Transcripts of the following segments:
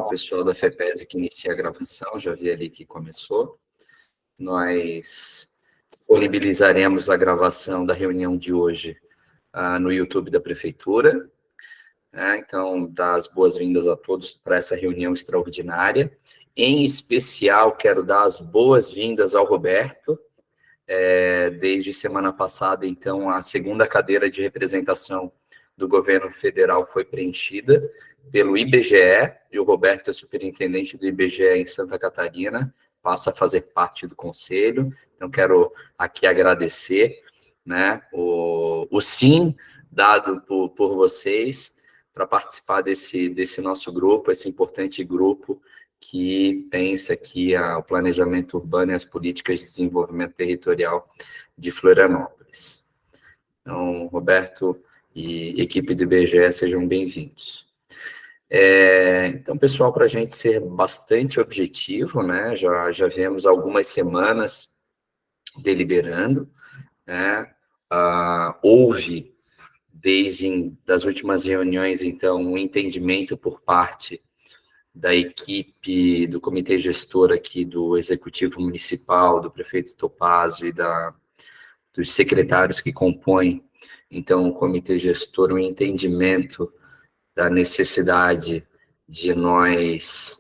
o pessoal da FEPESE que inicia a gravação, já vi ali que começou. Nós disponibilizaremos a gravação da reunião de hoje no YouTube da Prefeitura. Então, dar as boas-vindas a todos para essa reunião extraordinária. Em especial, quero dar as boas-vindas ao Roberto. Desde semana passada, então, a segunda cadeira de representação do governo federal foi preenchida pelo IBGE, e o Roberto é superintendente do IBGE em Santa Catarina, passa a fazer parte do conselho. Então, quero aqui agradecer, né, o sim dado por vocês para participar desse nosso grupo, esse importante grupo que pensa aqui o planejamento urbano e as políticas de desenvolvimento territorial de Florianópolis. Então, Roberto e equipe do IBGE, sejam bem-vindos. Então, pessoal, para a gente ser bastante objetivo, né, já viemos algumas semanas deliberando, né, houve, desde das últimas reuniões, então, um entendimento por parte da equipe do comitê gestor aqui do Executivo Municipal, do prefeito Topázio e dos secretários que compõem, então, o comitê gestor, um entendimento da necessidade de nós,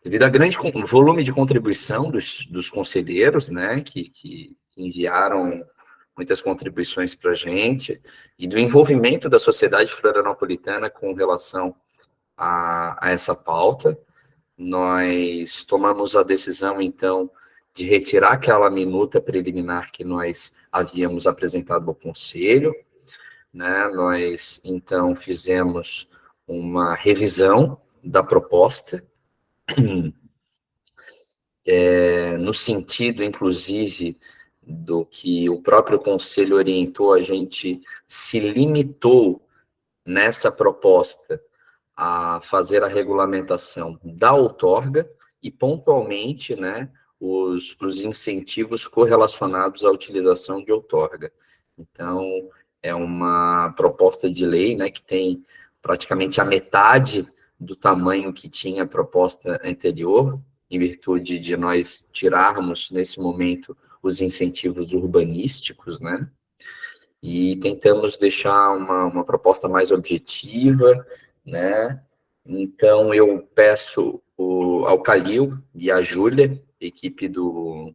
devido ao grande volume de contribuição dos conselheiros, né, que enviaram muitas contribuições para a gente, e do envolvimento da sociedade florianopolitana com relação a essa pauta, nós tomamos a decisão, então, de retirar aquela minuta preliminar que nós havíamos apresentado ao Conselho, né? Nós, então, fizemos uma revisão da proposta, no sentido, inclusive, do que o próprio Conselho orientou, a gente se limitou nessa proposta a fazer a regulamentação da outorga e, pontualmente, né, os incentivos correlacionados à utilização de outorga. Então, é uma proposta de lei, né, que tem praticamente a metade do tamanho que tinha a proposta anterior, em virtude de nós tirarmos, nesse momento, os incentivos urbanísticos, né, e tentamos deixar uma proposta mais objetiva, né. Então, eu peço ao Calil e à Júlia, equipe do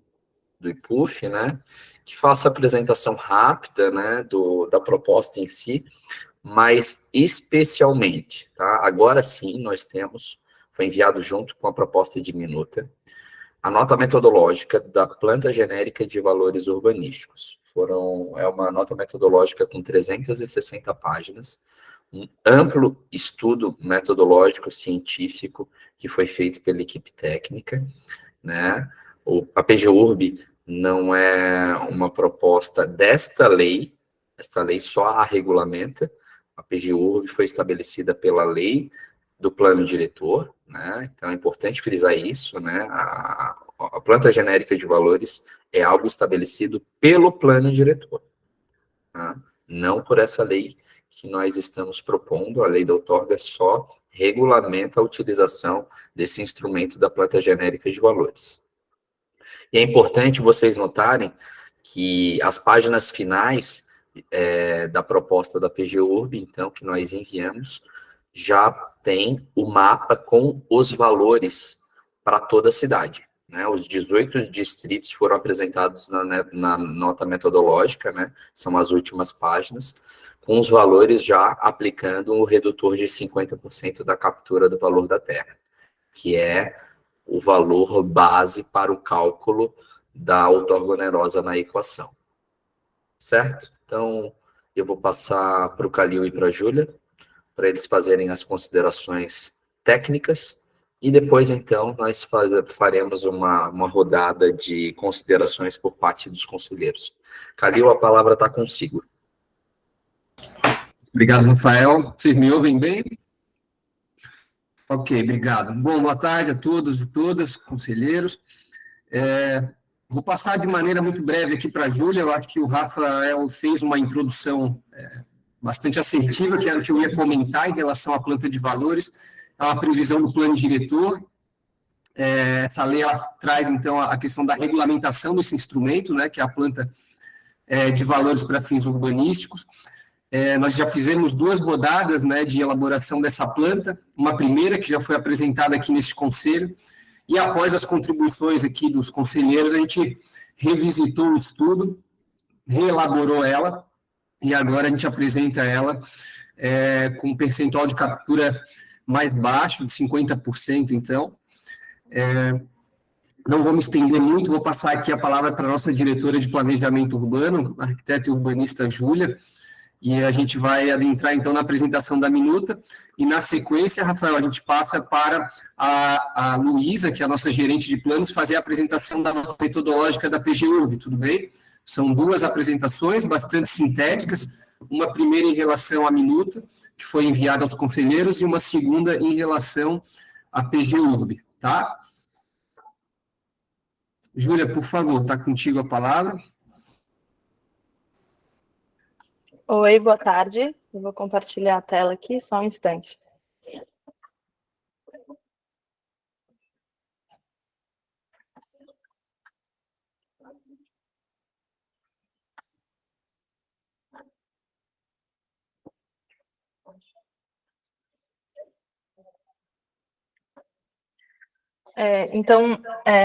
IPUF, né, que faça a apresentação rápida, né, da proposta em si, mas especialmente, tá? Agora sim, foi enviado junto com a proposta de minuta, a nota metodológica da planta genérica de valores urbanísticos. É uma nota metodológica com 360 páginas, um amplo estudo metodológico científico que foi feito pela equipe técnica, né? A PGURB não é uma proposta desta lei, esta lei só a regulamenta. A PGURB foi estabelecida pela lei do plano diretor, né? Então é importante frisar isso, né? A planta genérica de valores é algo estabelecido pelo plano diretor, tá? Não por essa lei que nós estamos propondo. A lei da outorga só regulamenta a utilização desse instrumento da planta genérica de valores. E é importante vocês notarem que as páginas finais da proposta da PGURB, então, que nós enviamos, já tem o mapa com os valores para toda a cidade, né? Os 18 distritos foram apresentados na nota metodológica, né? São as últimas páginas, com os valores já aplicando o redutor de 50% da captura do valor da terra, que é o valor base para o cálculo da outorga onerosa na equação. Certo? Então, eu vou passar para o Calil e para a Júlia, para eles fazerem as considerações técnicas, e depois, então, nós faremos uma rodada de considerações por parte dos conselheiros. Calil, a palavra está consigo. Obrigado, Rafael. Vocês me ouvem bem? Ok, obrigado. Bom, boa tarde a todos e todas, conselheiros. Vou passar de maneira muito breve aqui para a Júlia. Eu acho que o Rafael fez uma introdução bastante assertiva, que era o que eu ia comentar em relação à planta de valores. a previsão do plano diretor. Essa lei ela traz, então, a questão da regulamentação desse instrumento, né, que é a planta de valores para fins urbanísticos. Nós já fizemos 2 rodadas, né, de elaboração dessa planta, uma primeira que já foi apresentada aqui nesse conselho, e após as contribuições aqui dos conselheiros, a gente revisitou o estudo, reelaborou ela, e agora a gente apresenta ela com um percentual de captura mais baixo, de 50%, então. Não vou me estender muito, vou passar aqui a palavra para a nossa diretora de planejamento urbano, a arquiteta e urbanista Júlia, e a gente vai adentrar, então, na apresentação da minuta, e na sequência, Rafael, a gente passa para a Luísa, que é a nossa gerente de planos, fazer a apresentação da nota metodológica da PGURB, tudo bem? São 2 apresentações bastante sintéticas, uma primeira em relação à minuta, que foi enviada aos conselheiros, e uma segunda em relação à PGURB, tá? Júlia, por favor, está contigo a palavra. Oi, boa tarde. Eu vou compartilhar a tela aqui, só um instante. Então,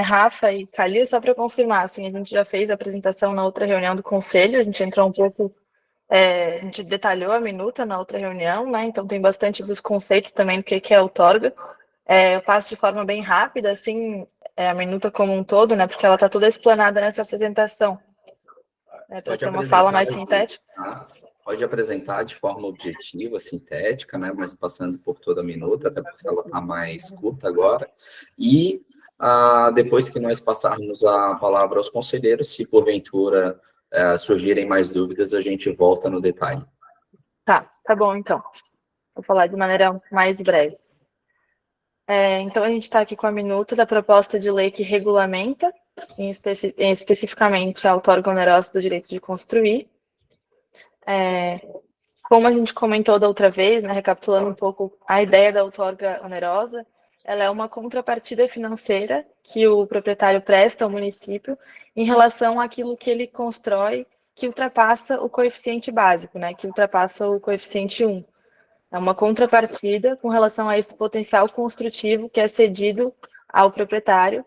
Rafa e Calil, só para confirmar, assim, a gente já fez a apresentação na outra reunião do conselho, a gente entrou um pouco, a gente detalhou a minuta na outra reunião, né, então tem bastante dos conceitos também do que é outorga. Eu passo de forma bem rápida, assim, a minuta como um todo, né, porque ela está toda explanada nessa apresentação, para ser uma fala mais sintética. Pode apresentar de forma objetiva, sintética, né, mas passando por toda a minuta, até porque ela está mais curta agora. E depois que nós passarmos a palavra aos conselheiros, se porventura surgirem mais dúvidas, a gente volta no detalhe. Tá bom, então. Vou falar de maneira mais breve. Então, a gente está aqui com a minuta da proposta de lei que regulamenta, especificamente, a outorga onerosa do direito de construir. Como a gente comentou da outra vez, né, recapitulando um pouco a ideia da outorga onerosa, ela é uma contrapartida financeira que o proprietário presta ao município em relação àquilo que ele constrói, que ultrapassa o coeficiente básico, né, que ultrapassa o coeficiente 1. É uma contrapartida com relação a esse potencial construtivo que é cedido ao proprietário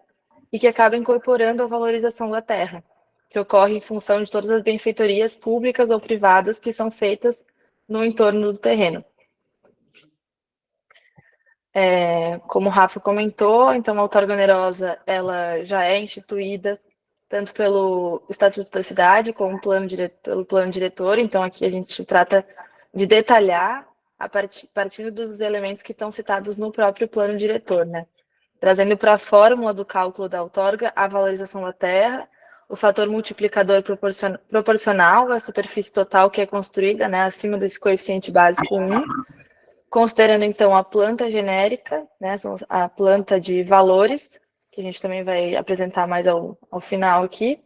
e que acaba incorporando a valorização da terra, que ocorre em função de todas as benfeitorias públicas ou privadas que são feitas no entorno do terreno. Como o Rafa comentou, então a outorga onerosa ela já é instituída tanto pelo Estatuto da Cidade como pelo plano diretor, então aqui a gente trata de detalhar partindo dos elementos que estão citados no próprio plano diretor, né? Trazendo para a fórmula do cálculo da outorga a valorização da terra, o fator multiplicador proporcional à superfície total que é construída, né, acima desse coeficiente básico 1, considerando, então, a planta genérica, né, a planta de valores, que a gente também vai apresentar mais ao final aqui,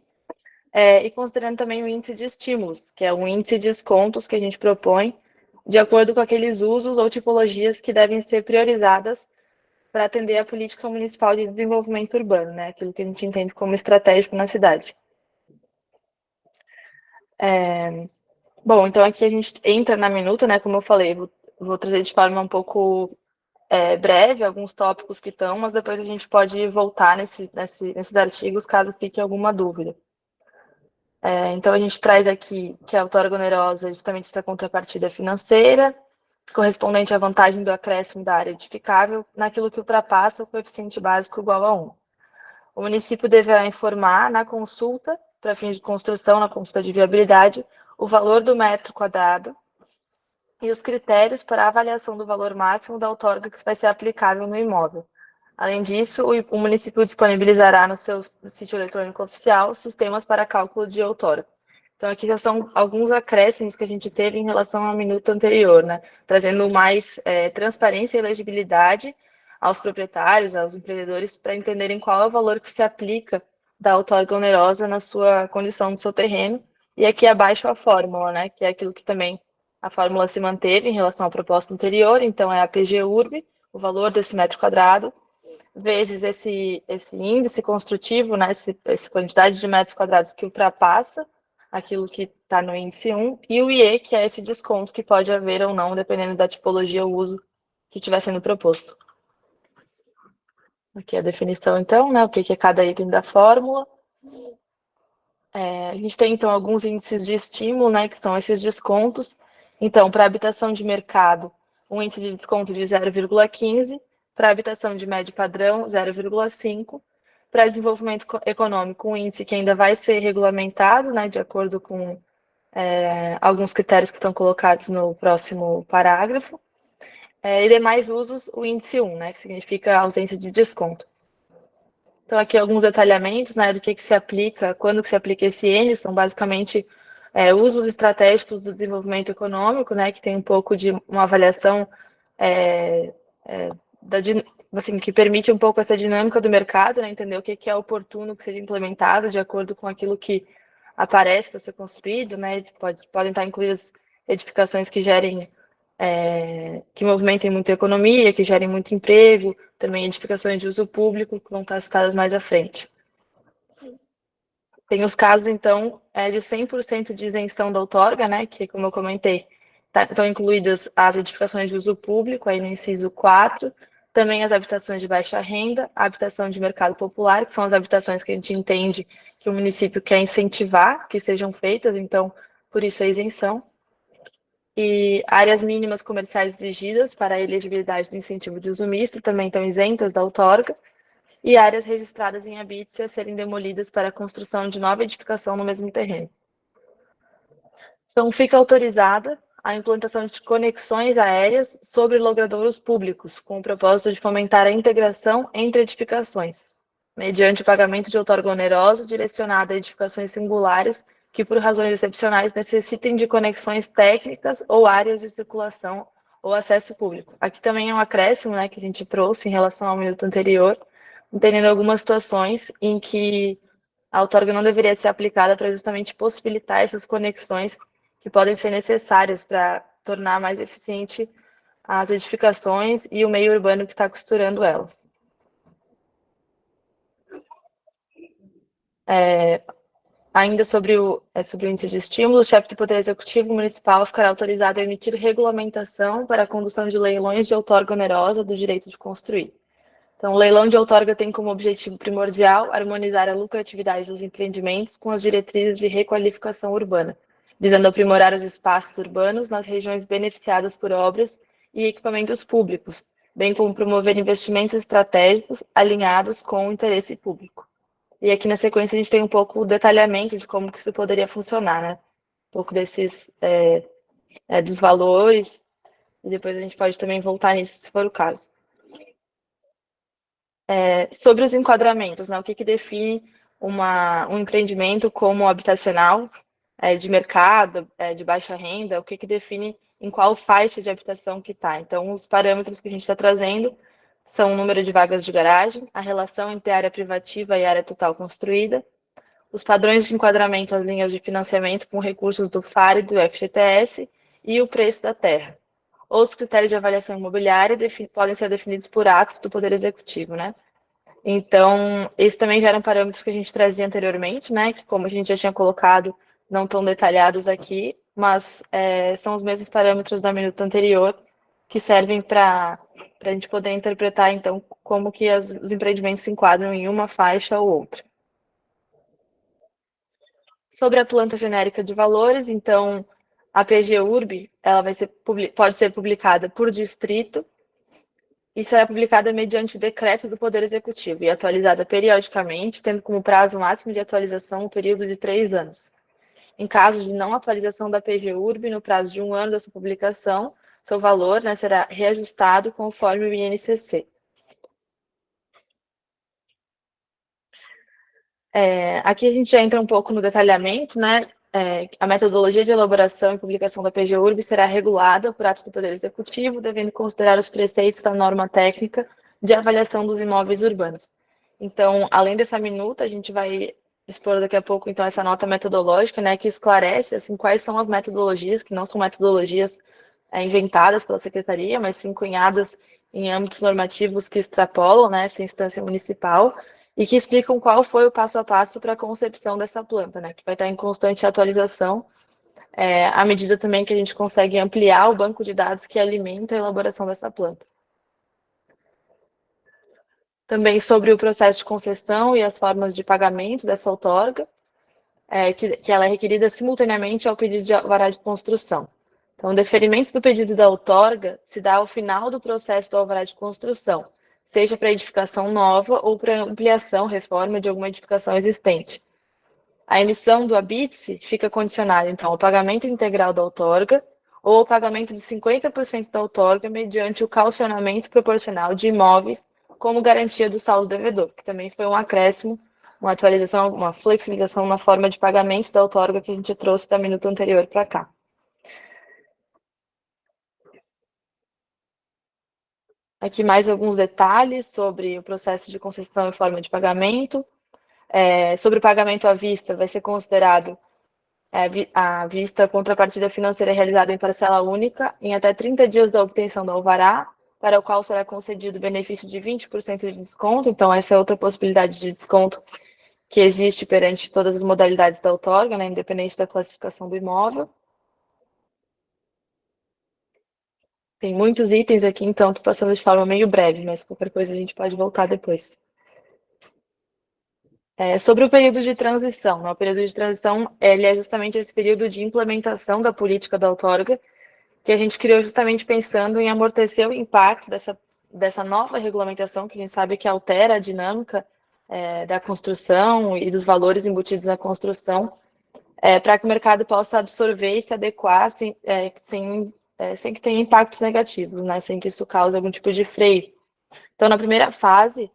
e considerando também o índice de estímulos, que é o índice de descontos que a gente propõe, de acordo com aqueles usos ou tipologias que devem ser priorizadas para atender a política municipal de desenvolvimento urbano, né? Aquilo que a gente entende como estratégico na cidade. Bom, então aqui a gente entra na minuta, né? Como eu falei, vou trazer de forma um pouco breve alguns tópicos que estão, mas depois a gente pode voltar nesses artigos caso fique alguma dúvida. Então a gente traz aqui que a outorga onerosa é justamente essa contrapartida financeira, correspondente à vantagem do acréscimo da área edificável naquilo que ultrapassa o coeficiente básico igual a 1. O município deverá informar na consulta, para fins de construção, na consulta de viabilidade, o valor do metro quadrado e os critérios para a avaliação do valor máximo da outorga que vai ser aplicável no imóvel. Além disso, o município disponibilizará no seu sítio eletrônico oficial sistemas para cálculo de outorga. Então, aqui já são alguns acréscimos que a gente teve em relação à minuta anterior, né? Trazendo mais transparência e legibilidade aos proprietários, aos empreendedores, para entenderem qual é o valor que se aplica da outorga onerosa na sua condição do seu terreno. E aqui abaixo a fórmula, né? Que é aquilo que também a fórmula se manteve em relação à proposta anterior. Então, é a PGURB, o valor desse metro quadrado, vezes esse índice construtivo, né, essa quantidade de metros quadrados que ultrapassa aquilo que está no índice 1, e o IE, que é esse desconto que pode haver ou não, dependendo da tipologia ou uso que estiver sendo proposto. Aqui a definição, então, né, o que é cada item da fórmula. A gente tem, então, alguns índices de estímulo, né, que são esses descontos. Então, para habitação de mercado, um índice de desconto de 0,15, para habitação de médio padrão, 0,5, para desenvolvimento econômico, um índice que ainda vai ser regulamentado, né, de acordo com alguns critérios que estão colocados no próximo parágrafo, e demais usos, o índice 1, né, que significa ausência de desconto. Então, aqui alguns detalhamentos, né, do que se aplica, quando que se aplica esse N, são basicamente usos estratégicos do desenvolvimento econômico, né, que tem um pouco de uma avaliação assim, que permite um pouco essa dinâmica do mercado, né, entender o que é oportuno que seja implementado de acordo com aquilo que aparece para ser construído, né, podem estar incluídas edificações que gerem, que movimentem muita economia, que gerem muito emprego, também edificações de uso público, que vão estar citadas mais à frente. Tem os casos, então, de 100% de isenção da outorga, né, que, como eu comentei, estão incluídas as edificações de uso público, aí no inciso 4, também as habitações de baixa renda, a habitação de mercado popular, que são as habitações que a gente entende que o município quer incentivar que sejam feitas, então, por isso a isenção. E áreas mínimas comerciais exigidas para a elegibilidade do incentivo de uso misto também estão isentas da outorga, e áreas registradas em habite a serem demolidas para a construção de nova edificação no mesmo terreno. Então, fica autorizada a implantação de conexões aéreas sobre logradouros públicos, com o propósito de fomentar a integração entre edificações, mediante o pagamento de outorga onerosa direcionada a edificações singulares que, por razões excepcionais, necessitem de conexões técnicas ou áreas de circulação ou acesso público. Aqui também é um acréscimo, né, que a gente trouxe em relação ao minuto anterior, entendendo algumas situações em que a outorga não deveria ser aplicada para justamente possibilitar essas conexões que podem ser necessárias para tornar mais eficiente as edificações e o meio urbano que está costurando elas. Ainda sobre o índice de estímulo, o chefe do Poder Executivo Municipal ficará autorizado a emitir regulamentação para a condução de leilões de outorga onerosa do direito de construir. Então, o leilão de outorga tem como objetivo primordial harmonizar a lucratividade dos empreendimentos com as diretrizes de requalificação urbana, visando aprimorar os espaços urbanos nas regiões beneficiadas por obras e equipamentos públicos, bem como promover investimentos estratégicos alinhados com o interesse público. E aqui na sequência a gente tem um pouco o detalhamento de como que isso poderia funcionar, né? Um pouco desses, dos valores, e depois a gente pode também voltar nisso, se for o caso. Sobre os enquadramentos, né? O que define um empreendimento como habitacional, de mercado, de baixa renda, o que define em qual faixa de habitação que está. Então, os parâmetros que a gente está trazendo são o número de vagas de garagem, a relação entre área privativa e área total construída, os padrões de enquadramento às linhas de financiamento com recursos do FAR e do FGTS e o preço da terra. Outros critérios de avaliação imobiliária podem ser definidos por atos do Poder Executivo, né? Então, esses também já eram parâmetros que a gente trazia anteriormente, né? Que, como a gente já tinha colocado, não estão detalhados aqui, mas são os mesmos parâmetros da minuta anterior que servem para a gente poder interpretar, então, como que os empreendimentos se enquadram em uma faixa ou outra. Sobre a planta genérica de valores, então, a PGURB, ela pode ser publicada por distrito e será publicada mediante decreto do Poder Executivo e atualizada periodicamente, tendo como prazo máximo de atualização um período de 3 anos. Em caso de não atualização da PGURB, no prazo de 1 ano da sua publicação, seu valor, né, será reajustado conforme o INCC. Aqui a gente já entra um pouco no detalhamento, né? A metodologia de elaboração e publicação da PGURB será regulada por atos do Poder Executivo, devendo considerar os preceitos da norma técnica de avaliação dos imóveis urbanos. Então, além dessa minuta, a gente vai expor daqui a pouco, então, essa nota metodológica, né, que esclarece, assim, quais são as metodologias, que não são metodologias inventadas pela Secretaria, mas sim cunhadas em âmbitos normativos que extrapolam, né, essa instância municipal e que explicam qual foi o passo a passo para a concepção dessa planta, né, que vai estar em constante atualização, à medida também que a gente consegue ampliar o banco de dados que alimenta a elaboração dessa planta. Também sobre o processo de concessão e as formas de pagamento dessa outorga, que ela é requerida simultaneamente ao pedido de alvará de construção. Então, o deferimento do pedido da outorga se dá ao final do processo do alvará de construção, seja para edificação nova ou para ampliação, reforma de alguma edificação existente. A emissão do habite-se fica condicionada, então, ao pagamento integral da outorga ou ao pagamento de 50% da outorga mediante o calcionamento proporcional de imóveis como garantia do saldo devedor, que também foi um acréscimo, uma atualização, uma flexibilização na forma de pagamento da outorga que a gente trouxe da minuta anterior para cá. Aqui mais alguns detalhes sobre o processo de concessão e forma de pagamento. Sobre o pagamento à vista, vai ser considerado a vista contrapartida financeira realizada em parcela única em até 30 dias da obtenção do alvará, para o qual será concedido benefício de 20% de desconto. Então, essa é outra possibilidade de desconto que existe perante todas as modalidades da outorga, né, independente da classificação do imóvel. Tem muitos itens aqui, então estou passando de forma meio breve, mas qualquer coisa a gente pode voltar depois. Sobre o período de transição, né? O período de transição ele é justamente esse período de implementação da política da outorga, que a gente criou justamente pensando em amortecer o impacto dessa nova regulamentação, que a gente sabe que altera a dinâmica da construção e dos valores embutidos na construção, para que o mercado possa absorver e se adequar sem que tenha impactos negativos, né? Sem que isso cause algum tipo de freio. Então, na primeira fase,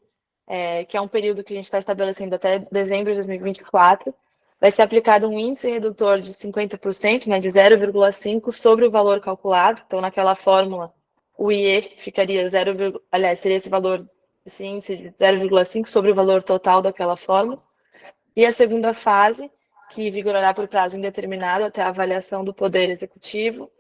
que é um período que a gente está estabelecendo até dezembro de 2024, vai ser aplicado um índice redutor de 50%, né, de 0,5 sobre o valor calculado. Então, naquela fórmula, o IE ficaria teria esse índice de 0,5 sobre o valor total daquela fórmula. E a segunda fase, que vigorará por prazo indeterminado até a avaliação do Poder Executivo,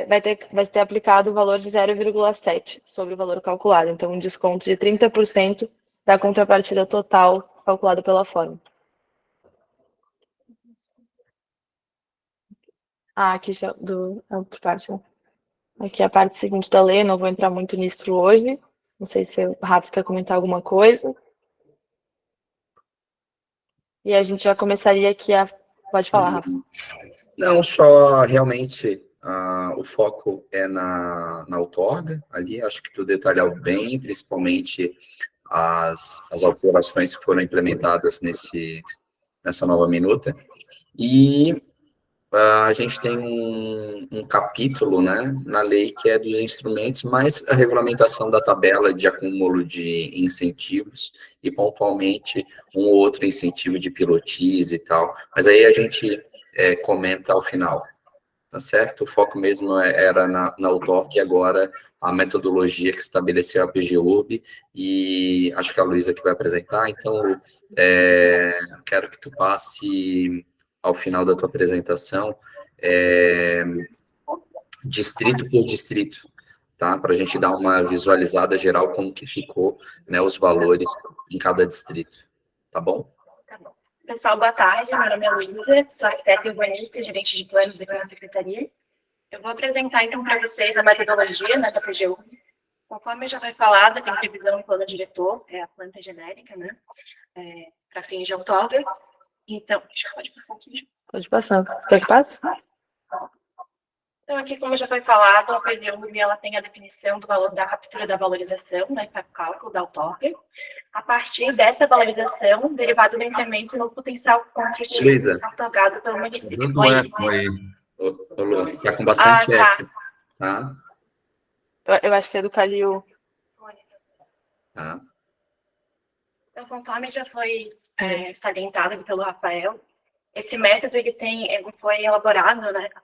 vai ter aplicado o valor de 0,7 sobre o valor calculado. Então, um desconto de 30% da contrapartida total calculada pela fórmula. Aqui já outra parte, né? Aqui a parte seguinte da lei, eu não vou entrar muito nisso hoje. Não sei se o Rafa quer comentar alguma coisa. E a gente já começaria aqui a... Pode falar, Rafa. Não, só realmente o foco é na outorga ali, acho que tu detalhou bem, principalmente as alterações que foram implementadas nessa nova minuta. E a gente tem um capítulo, né, na lei que é dos instrumentos, mais a regulamentação da tabela de acúmulo de incentivos e, pontualmente, um ou outro incentivo de pilotis e tal. Mas aí a gente comenta ao final, tá certo? O foco mesmo era na outorga e agora a metodologia que estabeleceu a PGURB, e acho que a Luísa que vai apresentar, então quero que tu passe ao final da tua apresentação, distrito por distrito, tá? Para a gente dar uma visualizada geral como que ficou, né, os valores em cada distrito, tá bom? Tá bom. Pessoal, boa tarde, meu nome é Luísa, sou arquiteta urbanista e gerente de planos aqui na Secretaria. Eu vou apresentar, então, para vocês a metodologia, né, da PGU. Conforme já foi falado, tem previsão no plano diretor, a planta genérica, né, para fins de outorga. Então, pode passar aqui. Pode passar. Quer que passe? Então, aqui, como já foi falado, a PGU ela tem a definição do valor da captura da valorização, né, para o cálculo da outorga. A partir dessa valorização, derivado do incremento no potencial construtivo otorgado pelo município. Ô, Lu, tá com bastante eco, tá? Eu acho que é do Calil. Tá. Então, conforme já foi salientado pelo Rafael, esse método ele foi elaborado, né, a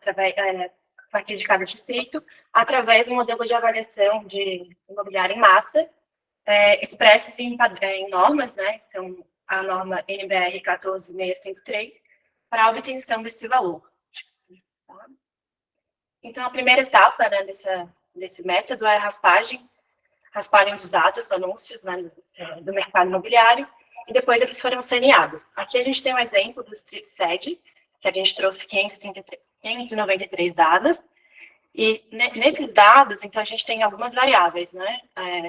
partir de cada distrito, através de um modelo de avaliação de imobiliário em massa, expressos em normas, né? Então, a norma NBR 14653, para a obtenção desse valor. Então, a primeira etapa, né, desse método é a raspagem rasparem dos dados, anúncios, né, do mercado imobiliário, e depois eles foram saneados. Aqui a gente tem um exemplo do Street Sede, que a gente trouxe 593 dados, e nesses dados, então, a gente tem algumas variáveis, né?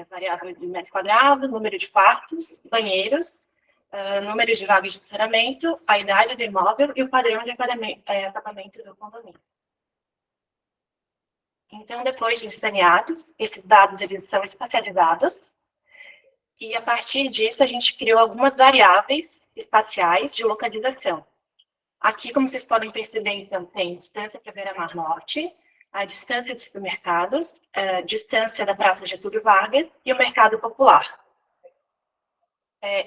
Variável de metro quadrado, número de quartos, banheiros, número de vagas de estacionamento, a idade do imóvel e o padrão de acabamento do condomínio. Então, depois de escaneados, esses dados eles são espacializados, e a partir disso a gente criou algumas variáveis espaciais de localização. Aqui, como vocês podem perceber, então, tem distância para Beira-Mar Norte, a distância de supermercados, a distância da Praça Getúlio Vargas e o mercado popular.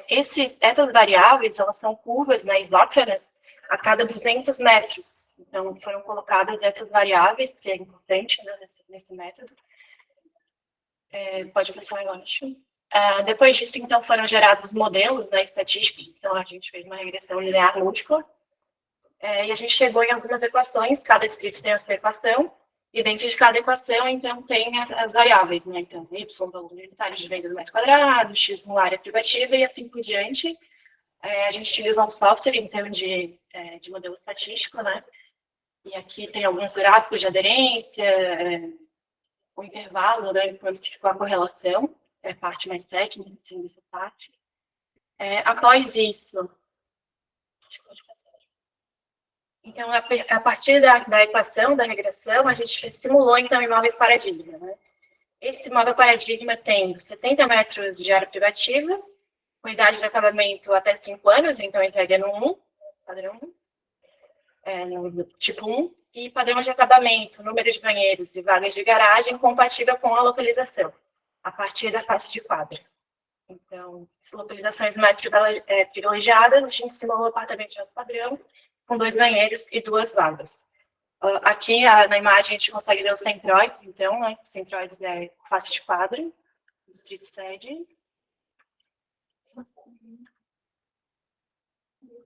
Essas variáveis, elas são curvas, né, isócronas, a cada 200 metros. Então, foram colocadas essas variáveis, que é importante, né, nesse método. Pode passar embaixo. Depois disso, então, foram gerados modelos, né, estatísticos. Então, a gente fez uma regressão linear múltipla. E a gente chegou em algumas equações, cada distrito tem a sua equação, e dentro de cada equação, então, tem as variáveis, né? Então, Y, valor unitário de venda do metro quadrado, X no área privativa, e assim por diante. A gente utiliza um software, então, de modelo estatístico, né? E aqui tem alguns gráficos de aderência, o intervalo, né? Quanto que ficou a correlação, é a parte mais técnica, assim, dessa parte. Após isso, então, a partir da equação, da regressão, a gente simulou, então, imóveis paradigma, né? Esse imóvel paradigma tem 70 metros de área privativa, com idade de acabamento até 5 anos, então entrega no 1, padrão 1, no tipo 1, e padrão de acabamento, número de banheiros e vagas de garagem compatível com a localização, a partir da face de quadra. Então, as localizações mais privilegiadas, a gente simulou o apartamento de alto padrão, com 2 banheiros e 2 vagas. Aqui, na imagem, a gente consegue ver os centroides, então, né? Centroides é face de quadra, distrito sede.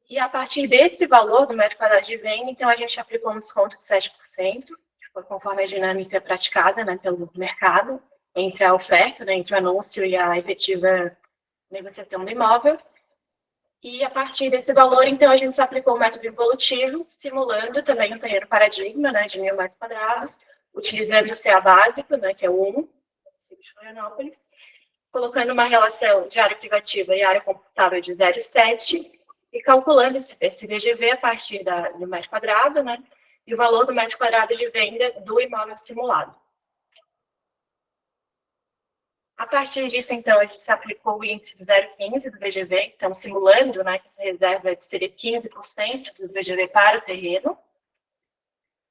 E a partir desse valor do metro quadrado de venda, então, a gente aplicou um desconto de 7%, conforme a dinâmica praticada, né, pelo mercado, entre a oferta, né, entre o anúncio e a efetiva negociação do imóvel. E a partir desse valor, então, a gente só aplicou o método evolutivo, simulando também um terreno paradigma, né, de 1.000 metros quadrados, utilizando o CA básico, né, que é o 1, de Florianópolis, colocando uma relação de área privativa e área computável de 0,7 e calculando esse VGV a partir do metro quadrado, né, e o valor do metro quadrado de venda do imóvel simulado. A partir disso, então, a gente se aplicou o índice de 0,15 do VGV, então, simulando, né, que essa reserva seria 15% do VGV para o terreno.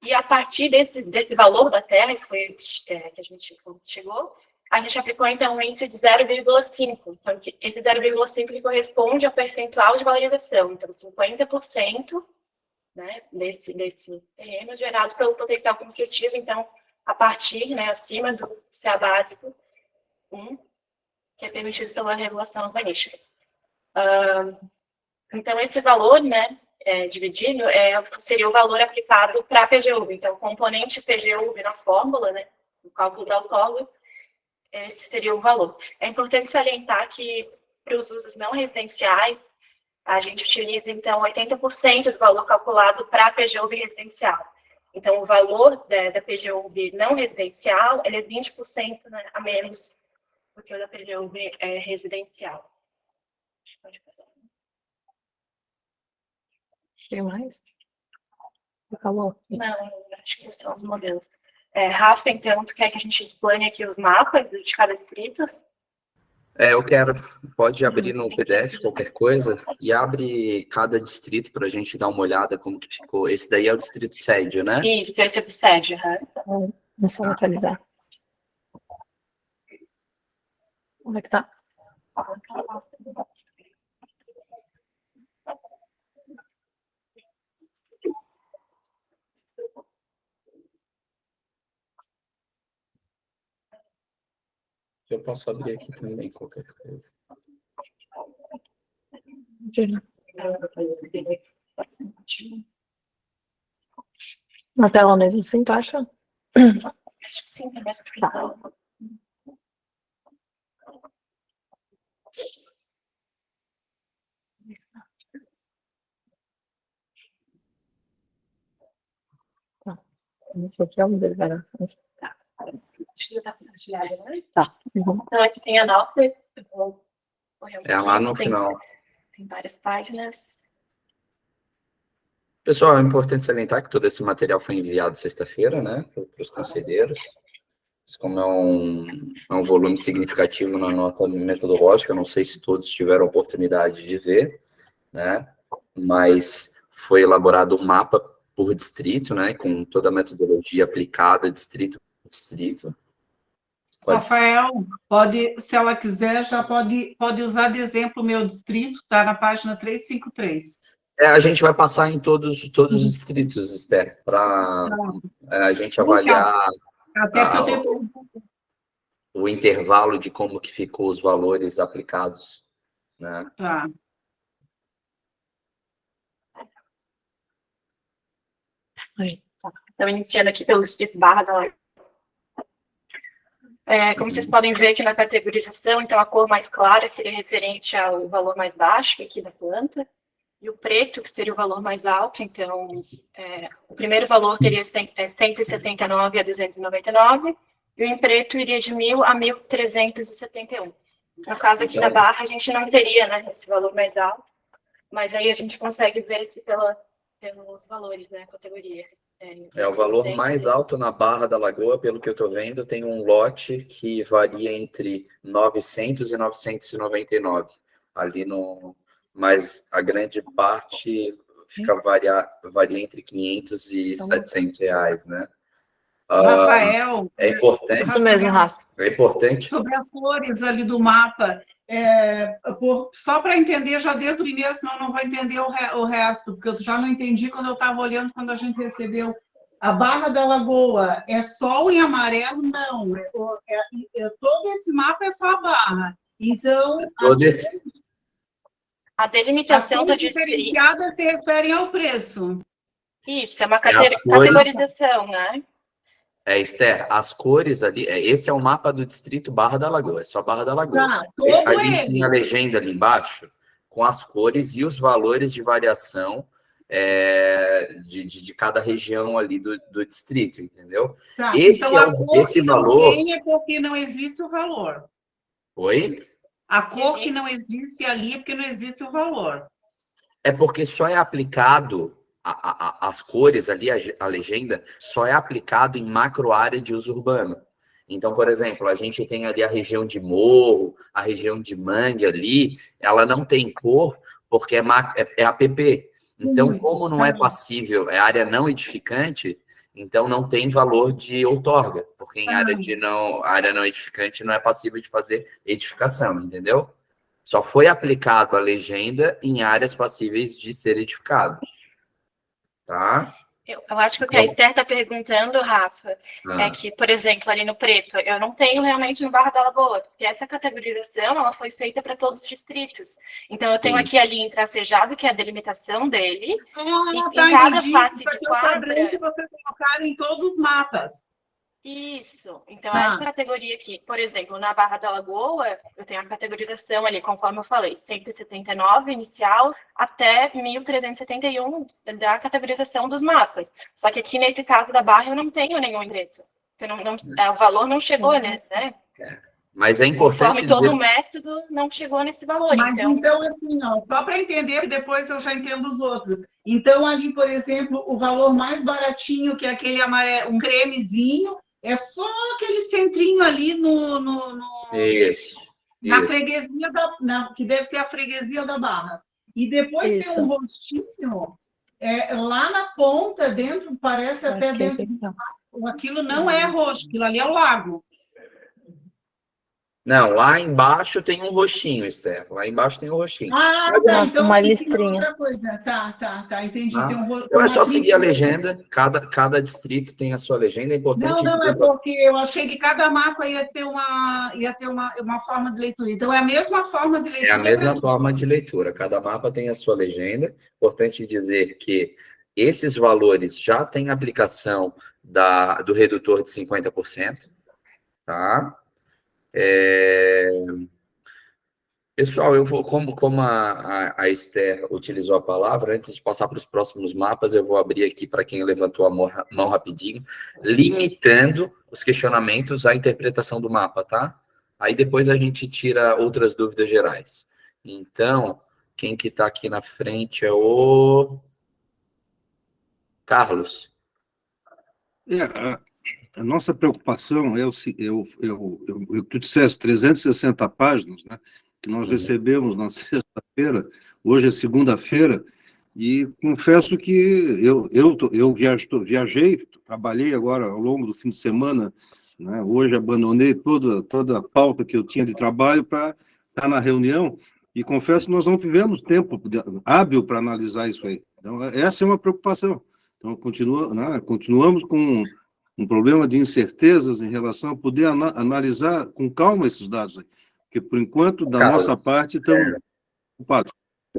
E a partir desse valor da terra, que foi que a gente chegou, a gente aplicou, então, um índice de 0,5. Então, esse 0,5 corresponde ao percentual de valorização. Então, 50%, né, desse terreno gerado pelo potencial construtivo, então, a partir, né, acima do CA básico, que é permitido pela regulação urbanística. Então, esse valor, né, dividido, seria o valor aplicado para a PGUV. Então, o componente PGUV na fórmula, né, no cálculo da autólogo, esse seria o valor. É importante salientar que, para os usos não residenciais, a gente utiliza, então, 80% do valor calculado para a PGUV residencial. Então, o valor da PGUV não residencial, ele é 20%, né, a menos porque o da PGUV é residencial. Pode passar. Tem mais? Acabou? Não, acho que são os modelos. Rafa, então, tu quer que a gente explane aqui os mapas de cada distrito? Eu quero. Pode abrir no PDF qualquer coisa e abre cada distrito para a gente dar uma olhada como que ficou. Esse daí é o distrito sede, né? Isso, esse é o sede. Vamos só atualizar. Como é que tá? Eu posso abrir aqui também qualquer coisa. Na tela mesmo, sim, tu acha? Acho que sim, tem mais que Isso aqui é uma deliberação. Tá. Acho que já está compartilhado, né? Tá. Uhum. Então, aqui tem a nota. Eu vou correr um É lá pouquinho, no final. tem várias páginas. Pessoal, é importante salientar que todo esse material foi enviado sexta-feira, né, para os conselheiros. Isso, como é um volume significativo na nota metodológica, eu não sei se todos tiveram a oportunidade de ver, né, mas foi elaborado um mapa por distrito, né, com toda a metodologia aplicada, distrito por distrito. Rafael, se ela quiser, já pode usar de exemplo o meu distrito, está na página 353. A gente vai passar em todos os distritos, Esther, para a gente avaliar Até que eu tenho... o intervalo de como que ficou os valores aplicados, né? Tá. Então, iniciando aqui pelo distrito Barra da Lagoa. Como vocês podem ver aqui na categorização, então a cor mais clara seria referente ao valor mais baixo aqui da planta, e o preto, que seria o valor mais alto, então o primeiro valor teria 179 a 299, e o em preto iria de 1.000 a 1.371. No caso aqui da barra, a gente não teria, né, esse valor mais alto, mas aí a gente consegue ver aqui pelos valores, né, categoria. O valor mais alto na Barra da Lagoa, pelo que eu estou vendo, tem um lote que varia entre 900 e 999, ali no... Mas a grande parte varia entre 500 e 700 reais, né? Rafael... É importante... Isso mesmo, Rafa. É importante... Sobre as cores ali do mapa, só para entender já desde o primeiro, senão não vou entender o resto, porque eu já não entendi quando eu estava olhando, quando a gente recebeu. A Barra da Lagoa é sol em amarelo? Não. Todo esse mapa é só a Barra. Então... A delimitação do distrito... As diferenciadas se referem ao preço. Isso, é uma categorização, né? Esther, as cores ali, esse é o mapa do distrito Barra da Lagoa, é só Barra da Lagoa. A gente tem a legenda ali embaixo, com as cores e os valores de variação de cada região ali do distrito, entendeu? Tá, esse então, esse valor... Não é porque não existe o valor. Oi? A cor que não existe ali é porque não existe o valor. É porque só é aplicado... As cores ali, a legenda, só é aplicado em macro área de uso urbano. Então, por exemplo, a gente tem ali a região de morro, a região de mangue ali, ela não tem cor porque é APP. Então, como não é passível, é área não edificante, então não tem valor de outorga, porque em área não edificante não é passível de fazer edificação, entendeu? Só foi aplicado a legenda em áreas passíveis de ser edificado. Tá? Eu acho que o que a Esther está perguntando, Rafa, é que, por exemplo, ali no preto, eu não tenho realmente no Barra da Lagoa, porque essa categorização ela foi feita para todos os distritos. Então, eu tenho aqui a linha tracejado, que é a delimitação dele, e em cada face de quadra... que vocês colocaram em todos os mapas. Isso. Então, essa categoria aqui, por exemplo, na Barra da Lagoa, eu tenho a categorização ali, conforme eu falei, 179 inicial até 1.371 da categorização dos mapas. Só que aqui, nesse caso da Barra, eu não tenho nenhum em preto. O valor não chegou, né? Mas é importante conforme todo o método, não chegou nesse valor. Mas então assim, só para entender, depois eu já entendo os outros. Então, ali, por exemplo, o valor mais baratinho, que é aquele amarelo, um cremezinho, é só aquele centrinho ali na freguesia que deve ser a freguesia da Barra. E depois tem um rostinho lá na ponta, dentro, parece até dentro. Aquilo não é roxo, aquilo ali é o lago. Não, lá embaixo tem um roxinho, Esther. Lá embaixo tem um roxinho. Então uma listrinha. Outra coisa. Tá, entendi. Tem Então é só seguir a legenda, cada distrito tem a sua legenda, é importante Não, é porque eu achei que cada mapa ia ter uma forma de leitura. Então, é a mesma forma de leitura. É a mesma forma de leitura, cada mapa tem a sua legenda. Importante dizer que esses valores já têm aplicação do redutor de 50%, tá? Pessoal, eu vou, como a Esther utilizou a palavra, antes de passar para os próximos mapas, eu vou abrir aqui para quem levantou a mão rapidinho, limitando os questionamentos à interpretação do mapa, tá? Aí depois a gente tira outras dúvidas gerais. Então, quem que está aqui na frente é o Carlos. A nossa preocupação é tu disseste 360 páginas, né, que nós recebemos na sexta-feira, hoje é segunda-feira, e confesso que eu viajei, trabalhei agora ao longo do fim de semana, né, hoje abandonei toda a pauta que eu tinha de trabalho para estar na reunião, e confesso que nós não tivemos tempo hábil para analisar isso aí. Então, essa é uma preocupação. Então, continuamos com um problema de incertezas em relação a poder analisar com calma esses dados aí, porque, por enquanto, da nossa parte, estamos ocupados.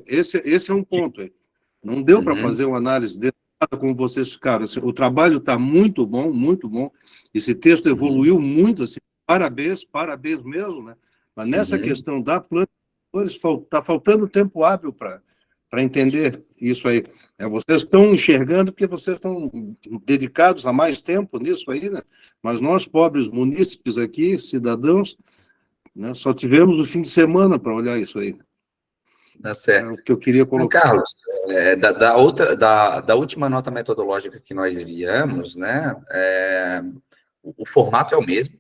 Esse é um ponto aí. Não deu para fazer uma análise detalhada como vocês ficaram. Assim, o trabalho está muito bom, muito bom. Esse texto evoluiu muito, assim, parabéns mesmo, né? Mas nessa questão da planta, está faltando tempo hábil para entender isso aí. Vocês estão enxergando porque vocês estão dedicados há mais tempo nisso aí, né? Mas nós, pobres munícipes aqui, cidadãos, né, só tivemos o fim de semana para olhar isso aí. Tá certo. É o que eu queria colocar. Carlos, da última nota metodológica que nós enviamos, né, o formato é o mesmo,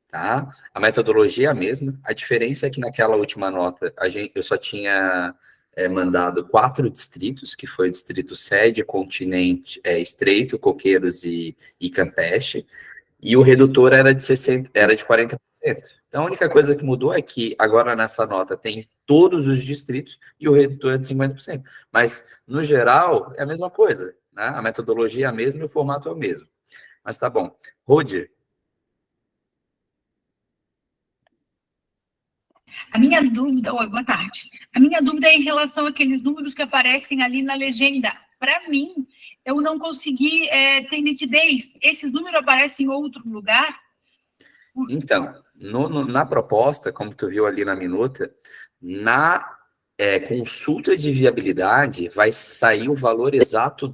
tá? A metodologia é a mesma. A diferença é que naquela última nota eu só tinha mandado 4 distritos, que foi o distrito sede, continente, Estreito, Coqueiros e Campeche, e o redutor era de 40%. Então, a única coisa que mudou é que agora nessa nota tem todos os distritos e o redutor é de 50%. Mas, no geral, é a mesma coisa, né? A metodologia é a mesma e o formato é o mesmo. Mas tá bom. Rodir. A minha dúvida, boa tarde. A minha dúvida é em relação àqueles números que aparecem ali na legenda. Para mim, eu não consegui ter nitidez. Esses números aparecem em outro lugar? Então, na proposta, como tu viu ali na minuta, na consulta de viabilidade vai sair o valor exato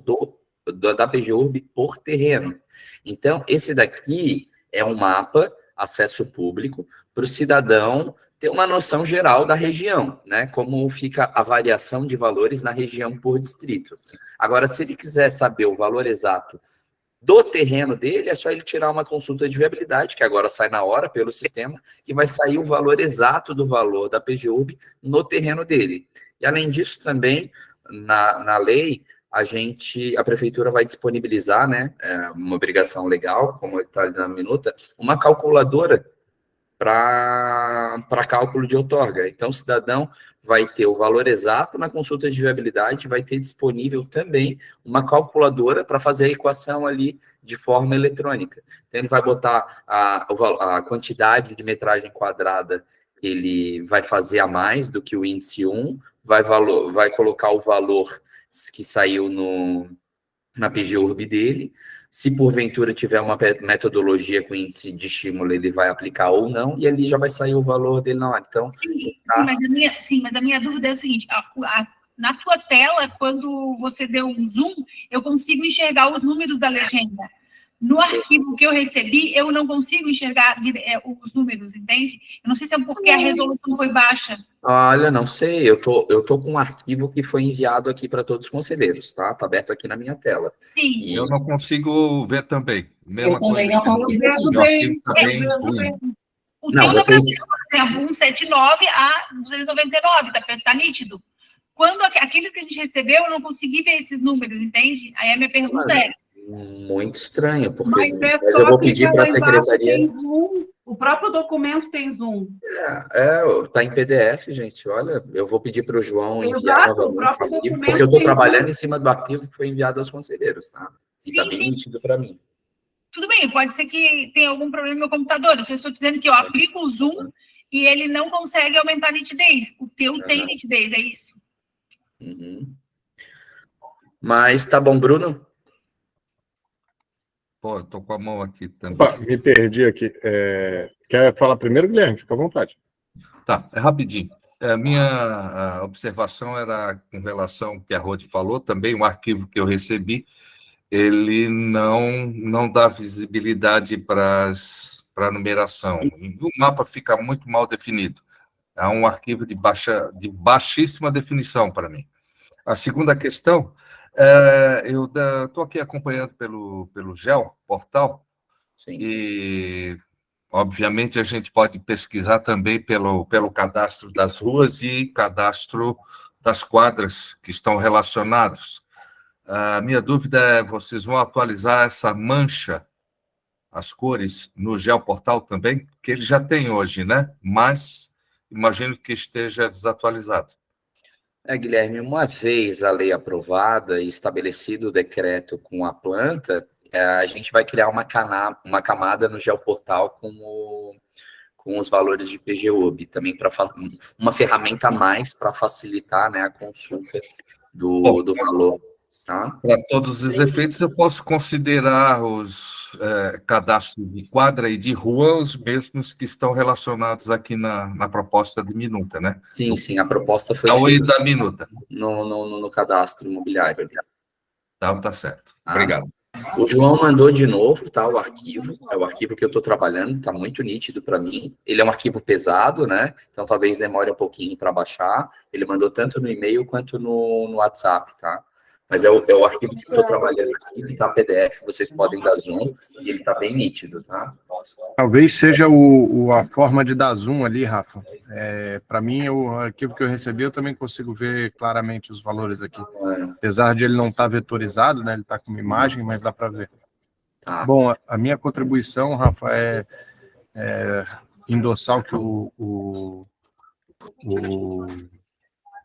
da PGURB por terreno. Então, esse daqui é um mapa, acesso público, para o cidadão ter uma noção geral da região, né? Como fica a variação de valores na região por distrito. Agora, se ele quiser saber o valor exato do terreno dele, é só ele tirar uma consulta de viabilidade, que agora sai na hora pelo sistema, que vai sair o valor exato do valor da PGURB no terreno dele. E além disso, também, na lei, a prefeitura vai disponibilizar, né, uma obrigação legal, como está ali na minuta, uma calculadora para cálculo de outorga. Então, o cidadão vai ter o valor exato na consulta de viabilidade, vai ter disponível também uma calculadora para fazer a equação ali de forma eletrônica. Então, ele vai botar a quantidade de metragem quadrada que ele vai fazer a mais do que o índice 1, vai colocar o valor que saiu na PGURB dele. Se porventura tiver uma metodologia com índice de estímulo, ele vai aplicar ou não, e ali já vai sair o valor dele na hora. Então, mas a minha dúvida é o seguinte: na tua tela, quando você deu um zoom, eu consigo enxergar os números da legenda. No arquivo que eu recebi, eu não consigo enxergar os números, entende? Eu não sei se é porque a resolução foi baixa. Olha, não sei, eu tô com um arquivo que foi enviado aqui para todos os conselheiros, tá? Tá aberto aqui na minha tela. Sim. E eu não consigo ver também. Mesma eu também coisa. não consigo. Meu arquivo também ruim. O Não, teu vocês... por exemplo, 179 a 299, tá nítido. Quando aqueles que a gente recebeu, eu não consegui ver esses números, entende? Aí a minha pergunta Muito estranho, porque Mas eu vou pedir para a secretaria... O próprio documento tem zoom. Tá em PDF, gente. Olha, eu vou pedir para o João enviar Exato, novamente o próprio o arquivo, documento porque eu estou tem trabalhando zoom. em cima do arquivo que foi enviado aos conselheiros, tá? E está bem nítido para mim. Tudo bem, pode ser que tenha algum problema no meu computador. Eu só estou dizendo que eu aplico o zoom e ele não consegue aumentar a nitidez. O teu tem nitidez, é isso? Mas tá bom, Bruno? Pô, eu tô com a mão aqui também. Opa, me perdi aqui. Quer falar primeiro, Guilherme? Fica à vontade. Tá, é rapidinho. A minha observação era com relação ao que a Rode falou, também o arquivo que eu recebi, ele não dá visibilidade para a numeração. O mapa fica muito mal definido. É um arquivo de baixíssima definição para mim. A segunda questão, eu estou aqui acompanhando pelo GEL, portal, Sim. e, obviamente, a gente pode pesquisar também pelo cadastro das ruas e cadastro das quadras que estão relacionados. A minha dúvida é, vocês vão atualizar essa mancha, as cores, no geoportal também? Que ele já tem hoje, né? Mas imagino que esteja desatualizado. Guilherme, uma vez a lei aprovada e estabelecido o decreto com a planta, a gente vai criar uma camada no geoportal com os valores de PGUB, também para uma ferramenta a mais para facilitar, né, a consulta do valor. Tá? Para todos os efeitos, eu posso considerar os cadastros de quadra e de rua os mesmos que estão relacionados aqui na proposta de minuta, né? Sim, a proposta foi feita da minuta. No cadastro imobiliário. Então, tá certo. Obrigado. O João mandou de novo, tá, o arquivo. É o arquivo que eu estou trabalhando, está muito nítido para mim. Ele é um arquivo pesado, né? Então talvez demore um pouquinho para baixar. Ele mandou tanto no e-mail quanto no WhatsApp, tá? Mas é o arquivo que eu estou trabalhando aqui, ele está PDF, vocês podem dar zoom, e ele está bem nítido, tá? Talvez seja a forma de dar zoom ali, Rafa. Para mim, o arquivo que eu recebi, eu também consigo ver claramente os valores aqui. Apesar de ele não estar vetorizado, né? Ele está com uma imagem, mas dá para ver. Tá. Bom, a minha contribuição, Rafa, é endossar o que o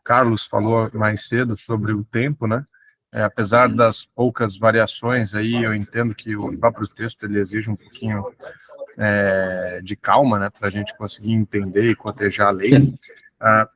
Carlos falou mais cedo sobre o tempo, né? Apesar das poucas variações aí, eu entendo que o próprio texto ele exige um pouquinho de calma, né, para a gente conseguir entender e cotejar a lei.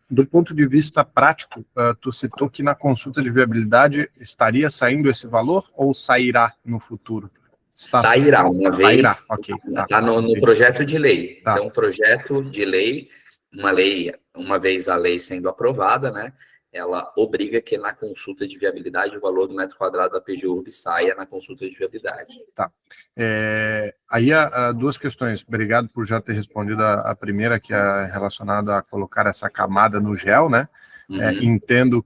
Do ponto de vista prático, tu citou que na consulta de viabilidade estaria saindo esse valor ou sairá no futuro? Sairá uma vez, okay, tá no projeto de lei. Tá. Então, projeto de lei, uma vez a lei sendo aprovada, né, ela obriga que na consulta de viabilidade o valor do metro quadrado da PGURB saia na consulta de viabilidade. Tá. Aí há duas questões. Obrigado por já ter respondido a primeira, que é relacionada a colocar essa camada no gel, né? Entendo.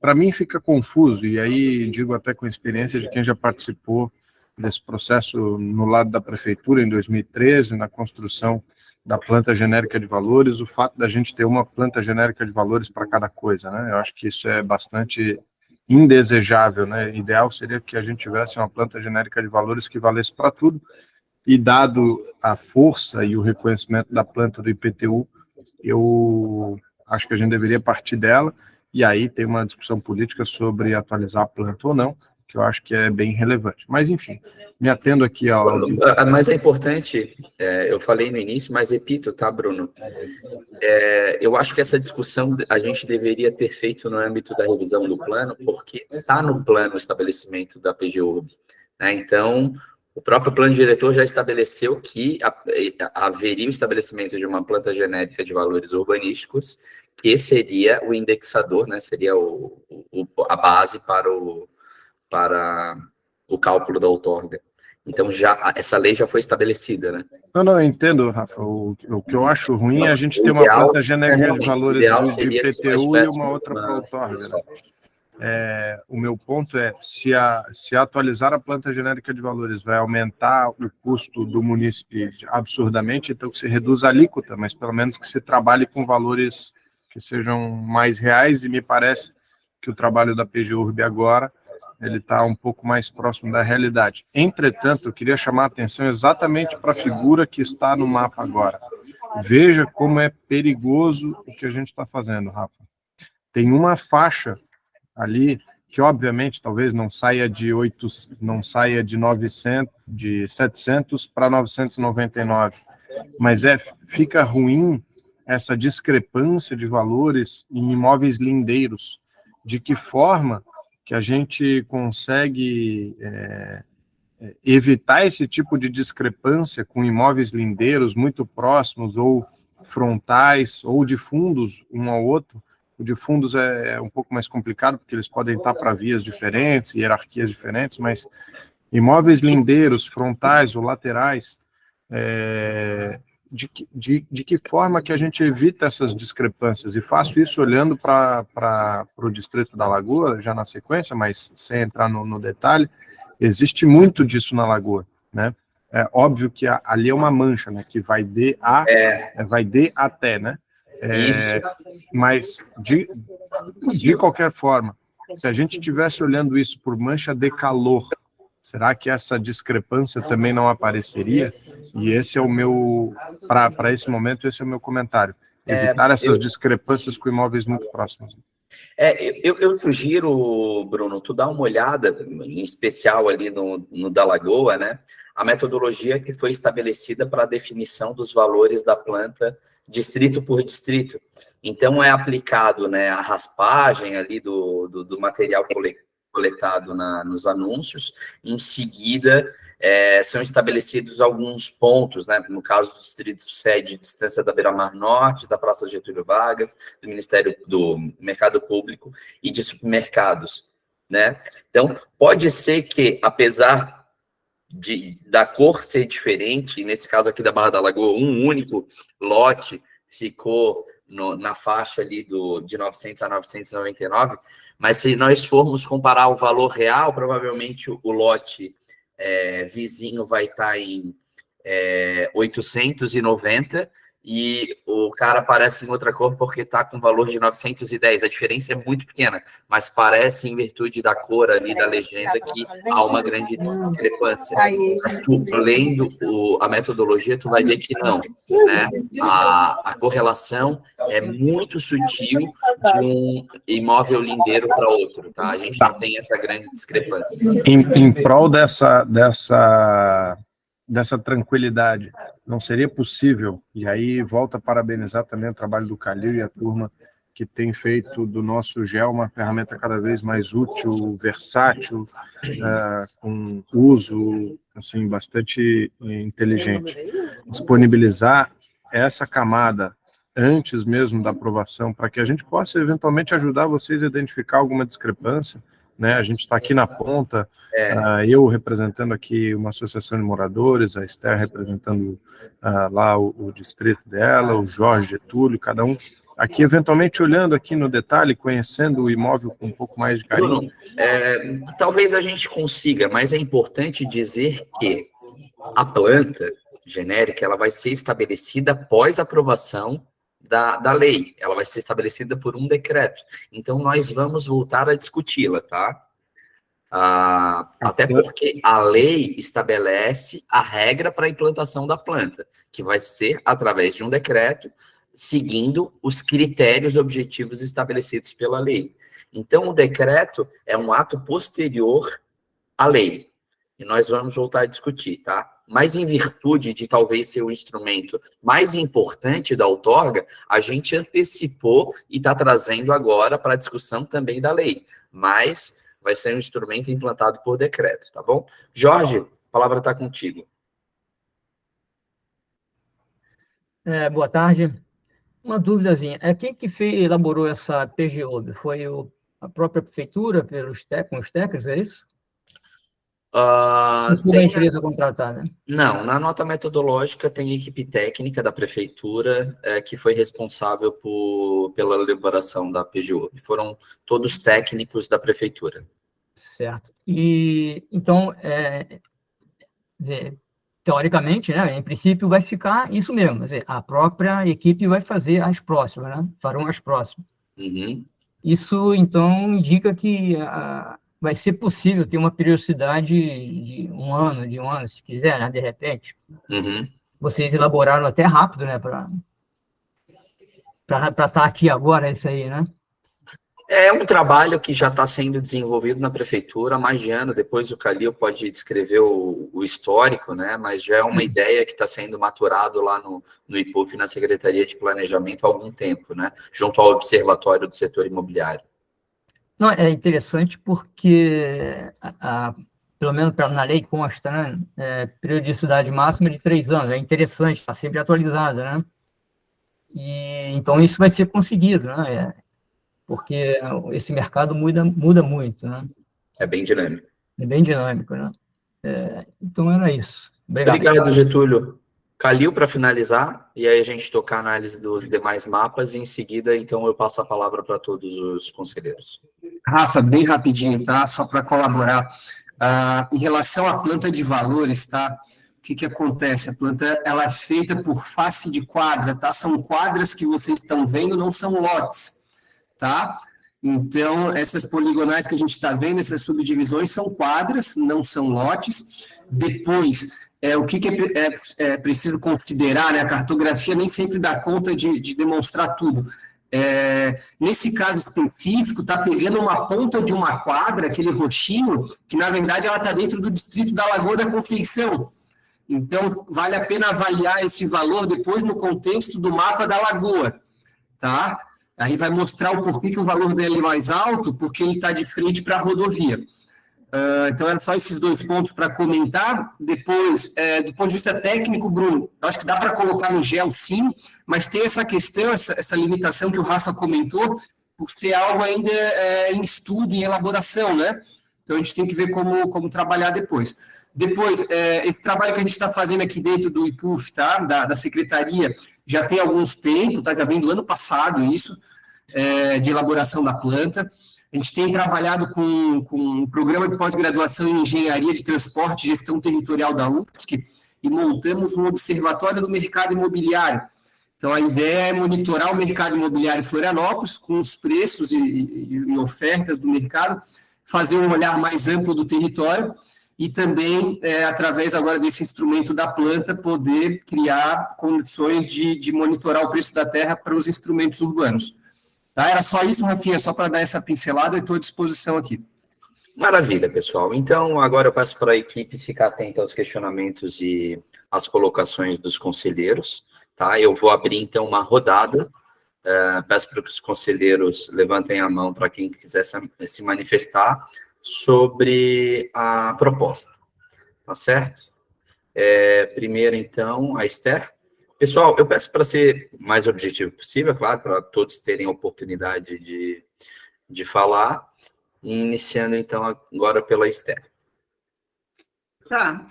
Para mim fica confuso, e aí digo até com experiência de quem já participou desse processo no lado da prefeitura em 2013, na construção da planta genérica de valores, o fato da gente ter uma planta genérica de valores para cada coisa, né? Eu acho que isso é bastante indesejável, né? Ideal seria que a gente tivesse uma planta genérica de valores que valesse para tudo, e dado a força e o reconhecimento da planta do IPTU, eu acho que a gente deveria partir dela, e aí tem uma discussão política sobre atualizar a planta ou não, que eu acho que é bem relevante. Mas, enfim, me atendo aqui ao... Mas é importante, eu falei no início, mas repito, tá, Bruno? Eu acho que essa discussão a gente deveria ter feito no âmbito da revisão do plano, porque está no plano o estabelecimento da PGURB, né? Então, o próprio plano diretor já estabeleceu que haveria o estabelecimento de uma planta genérica de valores urbanísticos, que seria o indexador, né? Seria a base para o cálculo da outorga. Então, essa lei já foi estabelecida, né? Não, eu entendo, Rafa. O que eu acho ruim é a gente ter uma planta genérica de valores de IPTU e uma outra para outorga, né? O meu ponto é, se atualizar a planta genérica de valores vai aumentar o custo do munícipe absurdamente, então que se reduza a alíquota, mas pelo menos que se trabalhe com valores que sejam mais reais, e me parece que o trabalho da PGURB agora ele está um pouco mais próximo da realidade. Entretanto, eu queria chamar a atenção exatamente para a figura que está no mapa agora. Veja como é perigoso o que a gente está fazendo, Rafa. Tem uma faixa ali que, obviamente, talvez não saia de 700 para 999, mas fica ruim essa discrepância de valores em imóveis lindeiros. De que forma que a gente consegue evitar esse tipo de discrepância com imóveis lindeiros muito próximos ou frontais ou de fundos um ao outro. O de fundos é um pouco mais complicado, porque eles podem estar para vias diferentes, hierarquias diferentes, mas imóveis lindeiros, frontais ou laterais, de que forma que a gente evita essas discrepâncias? E faço isso olhando para o Distrito da Lagoa, já na sequência, mas sem entrar no detalhe. Existe muito disso na Lagoa, né? É óbvio que ali é uma mancha, né? Que vai de até, né? Isso. Mas, de qualquer forma, se a gente estivesse olhando isso por mancha de calor, será que essa discrepância também não apareceria? E esse é o meu, para esse momento, esse é o meu comentário. Evitar essas discrepâncias com imóveis muito próximos. Eu sugiro, Bruno, tu dá uma olhada, em especial ali no da Lagoa, né? A metodologia que foi estabelecida para a definição dos valores da planta distrito por distrito. Então, é aplicado, né, a raspagem ali do material coletado nos anúncios. Em seguida, são estabelecidos alguns pontos, né, no caso do distrito sede, distância da Beira-Mar Norte, da Praça Getúlio Vargas, do Ministério do Mercado Público e de supermercados, né? Então, pode ser que, apesar da cor ser diferente, nesse caso aqui da Barra da Lagoa, um único lote ficou na faixa ali de 900 a 999, mas se nós formos comparar o valor real, provavelmente o lote vizinho vai estar em 890 e o cara aparece em outra cor porque está com valor de 910. A diferença é muito pequena, mas parece, em virtude da cor ali da legenda, que há uma grande discrepância. Mas tu, lendo a metodologia, tu vai ver que não, né? A correlação é muito sutil de um imóvel lindeiro para outro, tá? A gente não tem essa grande discrepância. Em prol dessa tranquilidade, não seria possível, e aí volto a parabenizar também o trabalho do Calil e a turma que tem feito do nosso GEL uma ferramenta cada vez mais útil, versátil, com uso assim, bastante inteligente. Disponibilizar essa camada antes mesmo da aprovação, para que a gente possa eventualmente ajudar vocês a identificar alguma discrepância, né? A gente está aqui na ponta, eu representando aqui uma associação de moradores, a Esther representando lá o distrito dela, o Jorge Getúlio, cada um aqui eventualmente olhando aqui no detalhe, conhecendo o imóvel com um pouco mais de carinho. Bruno, talvez a gente consiga, mas é importante dizer que a planta genérica ela vai ser estabelecida após a aprovação da lei, ela vai ser estabelecida por um decreto. Então, nós vamos voltar a discuti-la, tá? Até porque a lei estabelece a regra para a implantação da planta, que vai ser através de um decreto, seguindo os critérios objetivos estabelecidos pela lei. Então, o decreto é um ato posterior à lei, e nós vamos voltar a discutir, tá? Mas em virtude de talvez ser o instrumento mais importante da outorga, a gente antecipou e está trazendo agora para a discussão também da lei. Mas vai ser um instrumento implantado por decreto, tá bom? Jorge, a palavra está contigo. Boa tarde. Uma dúvidazinha. Quem que elaborou essa PGO? Foi a própria prefeitura, com os técnicos, é isso? Não foi a empresa contratada, né? Não, na nota metodológica tem a equipe técnica da prefeitura que foi responsável pela elaboração da PGO. Foram todos técnicos da prefeitura. Certo. E, então, teoricamente, né, em princípio, vai ficar isso mesmo. Quer dizer, a própria equipe vai fazer as próximas, né? Farão as próximas. Uhum. Isso, então, indica que vai ser possível ter uma periodicidade de um ano, se quiser, né, de repente. Uhum. Vocês elaboraram até rápido, né, para estar aqui agora, isso aí, né? É um trabalho que já está sendo desenvolvido na prefeitura há mais de ano. Depois o Calil pode descrever o histórico, né? Mas já é uma ideia que está sendo maturado lá no IPUF, na Secretaria de Planejamento, há algum tempo, né? Junto ao Observatório do Setor Imobiliário. Não, é interessante porque, pelo menos na lei consta, né? Periodicidade máxima de 3 anos. É interessante, está sempre atualizada, né? E então isso vai ser conseguido, né? Porque esse mercado muda muito, né? É bem dinâmico. É bem dinâmico, né? Então era isso. Obrigado, Getúlio. Calil, para finalizar, e aí a gente tocar a análise dos demais mapas, e em seguida, então, eu passo a palavra para todos os conselheiros. Rafa, bem rapidinho, tá? Só para colaborar. Em relação à planta de valores, tá? O que acontece? A planta, ela é feita por face de quadra, tá? São quadras que vocês estão vendo, não são lotes, tá? Então, essas poligonais que a gente está vendo, essas subdivisões, são quadras, não são lotes. Depois, o que é preciso considerar, né? A cartografia nem sempre dá conta de demonstrar tudo. Nesse caso específico, está pegando uma ponta de uma quadra, aquele roxinho, que na verdade ela está dentro do distrito da Lagoa da Conceição. Então, vale a pena avaliar esse valor depois no contexto do mapa da Lagoa, tá? Aí vai mostrar o porquê que o valor dele é mais alto, porque ele está de frente para a rodovia. Então, eram só esses 2 pontos para comentar. Depois, do ponto de vista técnico, Bruno, acho que dá para colocar no GEL, sim, mas tem essa questão, essa limitação que o Rafa comentou, por ser algo ainda em estudo, em elaboração, né? Então, a gente tem que ver como trabalhar depois. Depois, esse trabalho que a gente está fazendo aqui dentro do IPUF, tá? Da Secretaria, já tem alguns tempos, tá? Já vem do ano passado isso, de elaboração da planta. A gente tem trabalhado com um programa de pós-graduação em Engenharia de Transporte e Gestão Territorial da UFSC e montamos um observatório do mercado imobiliário. Então, a ideia é monitorar o mercado imobiliário em Florianópolis, com os preços e ofertas do mercado, fazer um olhar mais amplo do território e também, através agora desse instrumento da planta, poder criar condições de monitorar o preço da terra para os instrumentos urbanos. Tá? Era só isso, Rafinha, só para dar essa pincelada e estou à disposição aqui. Maravilha, pessoal. Então, agora eu peço para a equipe ficar atenta aos questionamentos e às colocações dos conselheiros. Tá? Eu vou abrir, então, uma rodada. Peço para que os conselheiros levantem a mão para quem quiser se manifestar sobre a proposta. Tá certo? Primeiro, então, a Esther. Pessoal, eu peço para ser o mais objetivo possível, claro, para todos terem a oportunidade de falar. Iniciando, então, agora pela Esther. Tá,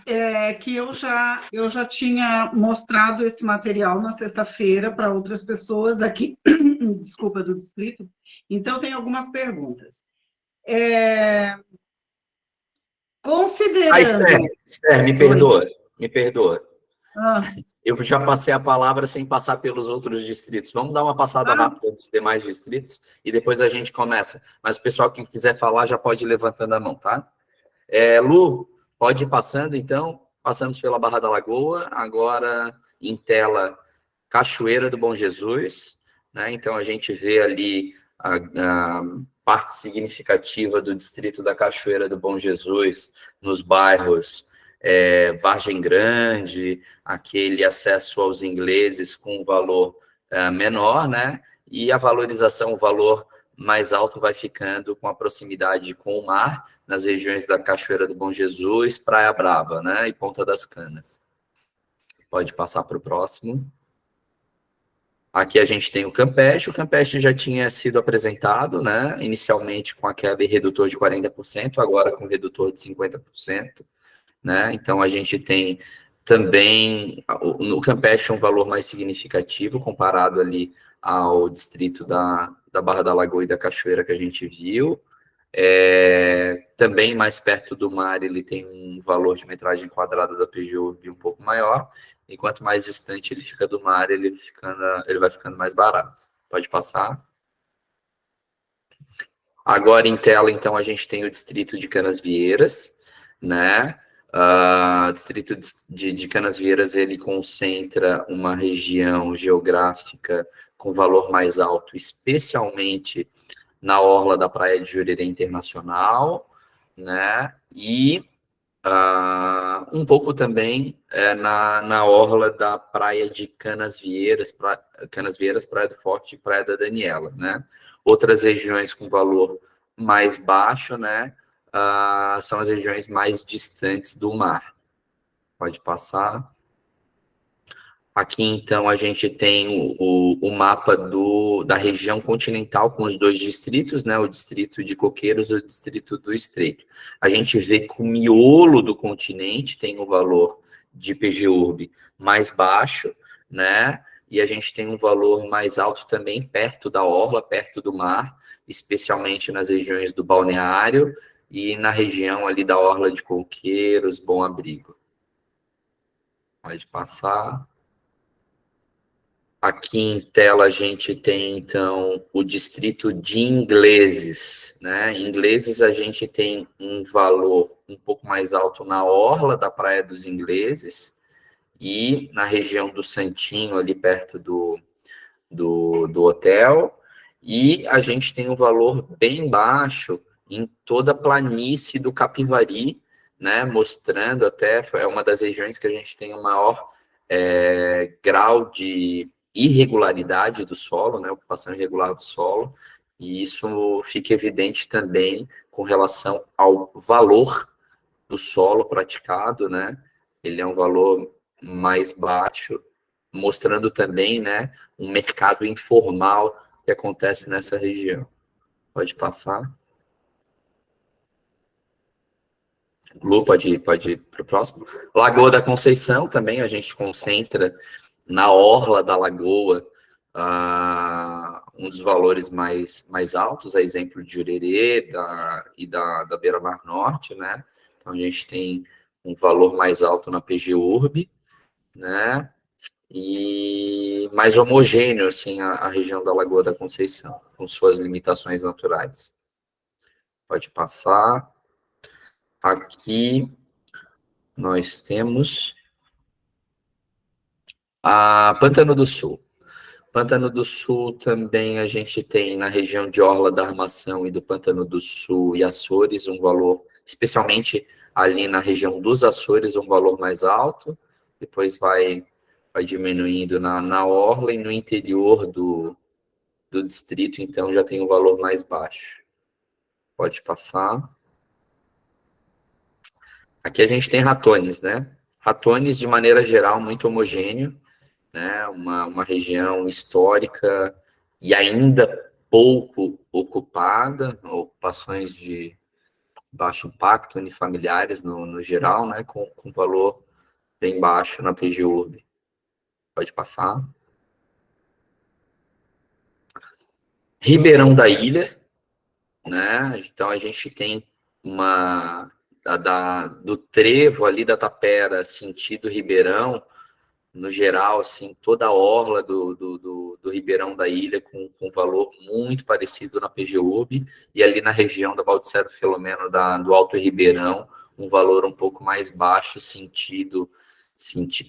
que eu já tinha mostrado esse material na sexta-feira para outras pessoas aqui, desculpa, do distrito, então tem algumas perguntas. Considerando... Esther, me perdoa. Eu já passei a palavra sem passar pelos outros distritos. Vamos dar uma passada rápida nos demais distritos e depois a gente começa. Mas o pessoal que quiser falar já pode ir levantando a mão, tá? Lu, pode ir passando, então. Passamos pela Barra da Lagoa, agora em tela Cachoeira do Bom Jesus, né? Então a gente vê ali a parte significativa do distrito da Cachoeira do Bom Jesus, nos bairros Vargem Grande, aquele acesso aos ingleses com um valor menor, né? E a valorização, o valor mais alto vai ficando com a proximidade com o mar, nas regiões da Cachoeira do Bom Jesus, Praia Brava, né? E Ponta das Canas. Pode passar para o próximo. Aqui a gente tem o Campeche já tinha sido apresentado, né? Inicialmente com aquele redutor de 40%, agora com redutor de 50%. Né? Então, a gente tem também, no Campeche, um valor mais significativo, comparado ali ao distrito da Barra da Lagoa e da Cachoeira que a gente viu. Também mais perto do mar, ele tem um valor de metragem quadrada da PGURB um pouco maior, e quanto mais distante ele fica do mar, ele vai ficando mais barato. Pode passar. Agora, em tela, então, a gente tem o distrito de Canasvieiras, né? O distrito de Canasvieiras, ele concentra uma região geográfica com valor mais alto, especialmente na orla da Praia de Jurerê Internacional, né? E um pouco também na orla da Praia de Canasvieiras, Praia do Forte e Praia da Daniela, né? Outras regiões com valor mais baixo, né? São as regiões mais distantes do mar. Pode passar. Aqui, então, a gente tem o mapa da região continental com os 2 distritos, né? O distrito de Coqueiros e o distrito do Estreito. A gente vê que o miolo do continente tem um valor de PGURB mais baixo, né? E a gente tem um valor mais alto também perto da orla, perto do mar, especialmente nas regiões do Balneário e na região ali da orla de Coqueiros, Bom Abrigo. Pode passar. Aqui em tela a gente tem, então, o distrito de Ingleses, né? Em Ingleses a gente tem um valor um pouco mais alto na orla da Praia dos Ingleses e na região do Santinho, ali perto do hotel, e a gente tem um valor bem baixo em toda a planície do Capivari, né? Mostrando até, é uma das regiões que a gente tem o maior grau de irregularidade do solo, né, ocupação irregular do solo, e isso fica evidente também com relação ao valor do solo praticado, né, ele é um valor mais baixo, mostrando também, né, um mercado informal que acontece nessa região. Pode passar. Lu, pode ir para o próximo. Lagoa da Conceição também, a gente concentra na orla da lagoa um dos valores mais altos, a exemplo de Jurerê e da Beira-Mar Norte, né? Então, a gente tem um valor mais alto na PGURB, né? E mais homogêneo, assim, a região da Lagoa da Conceição, com suas limitações naturais. Pode passar. Aqui nós temos a Pântano do Sul. Pântano do Sul também a gente tem na região de Orla da Armação e do Pântano do Sul e Açores um valor, especialmente ali na região dos Açores, um valor mais alto, depois vai diminuindo na orla e no interior do distrito, então já tem um valor mais baixo. Pode passar. Aqui a gente tem ratones, né? Ratones, de maneira geral, muito homogêneo, né? Uma região histórica e ainda pouco ocupada, ocupações de baixo impacto, unifamiliares no geral, né? Com valor bem baixo na PGURB. Pode passar. Ribeirão da Ilha, né? Então a gente tem do trevo ali da Tapera, sentido Ribeirão, no geral, assim, toda a orla do Ribeirão da Ilha com valor muito parecido na PGURB, e ali na região da Baldicero Filomeno do Alto Ribeirão, um valor um pouco mais baixo, sentido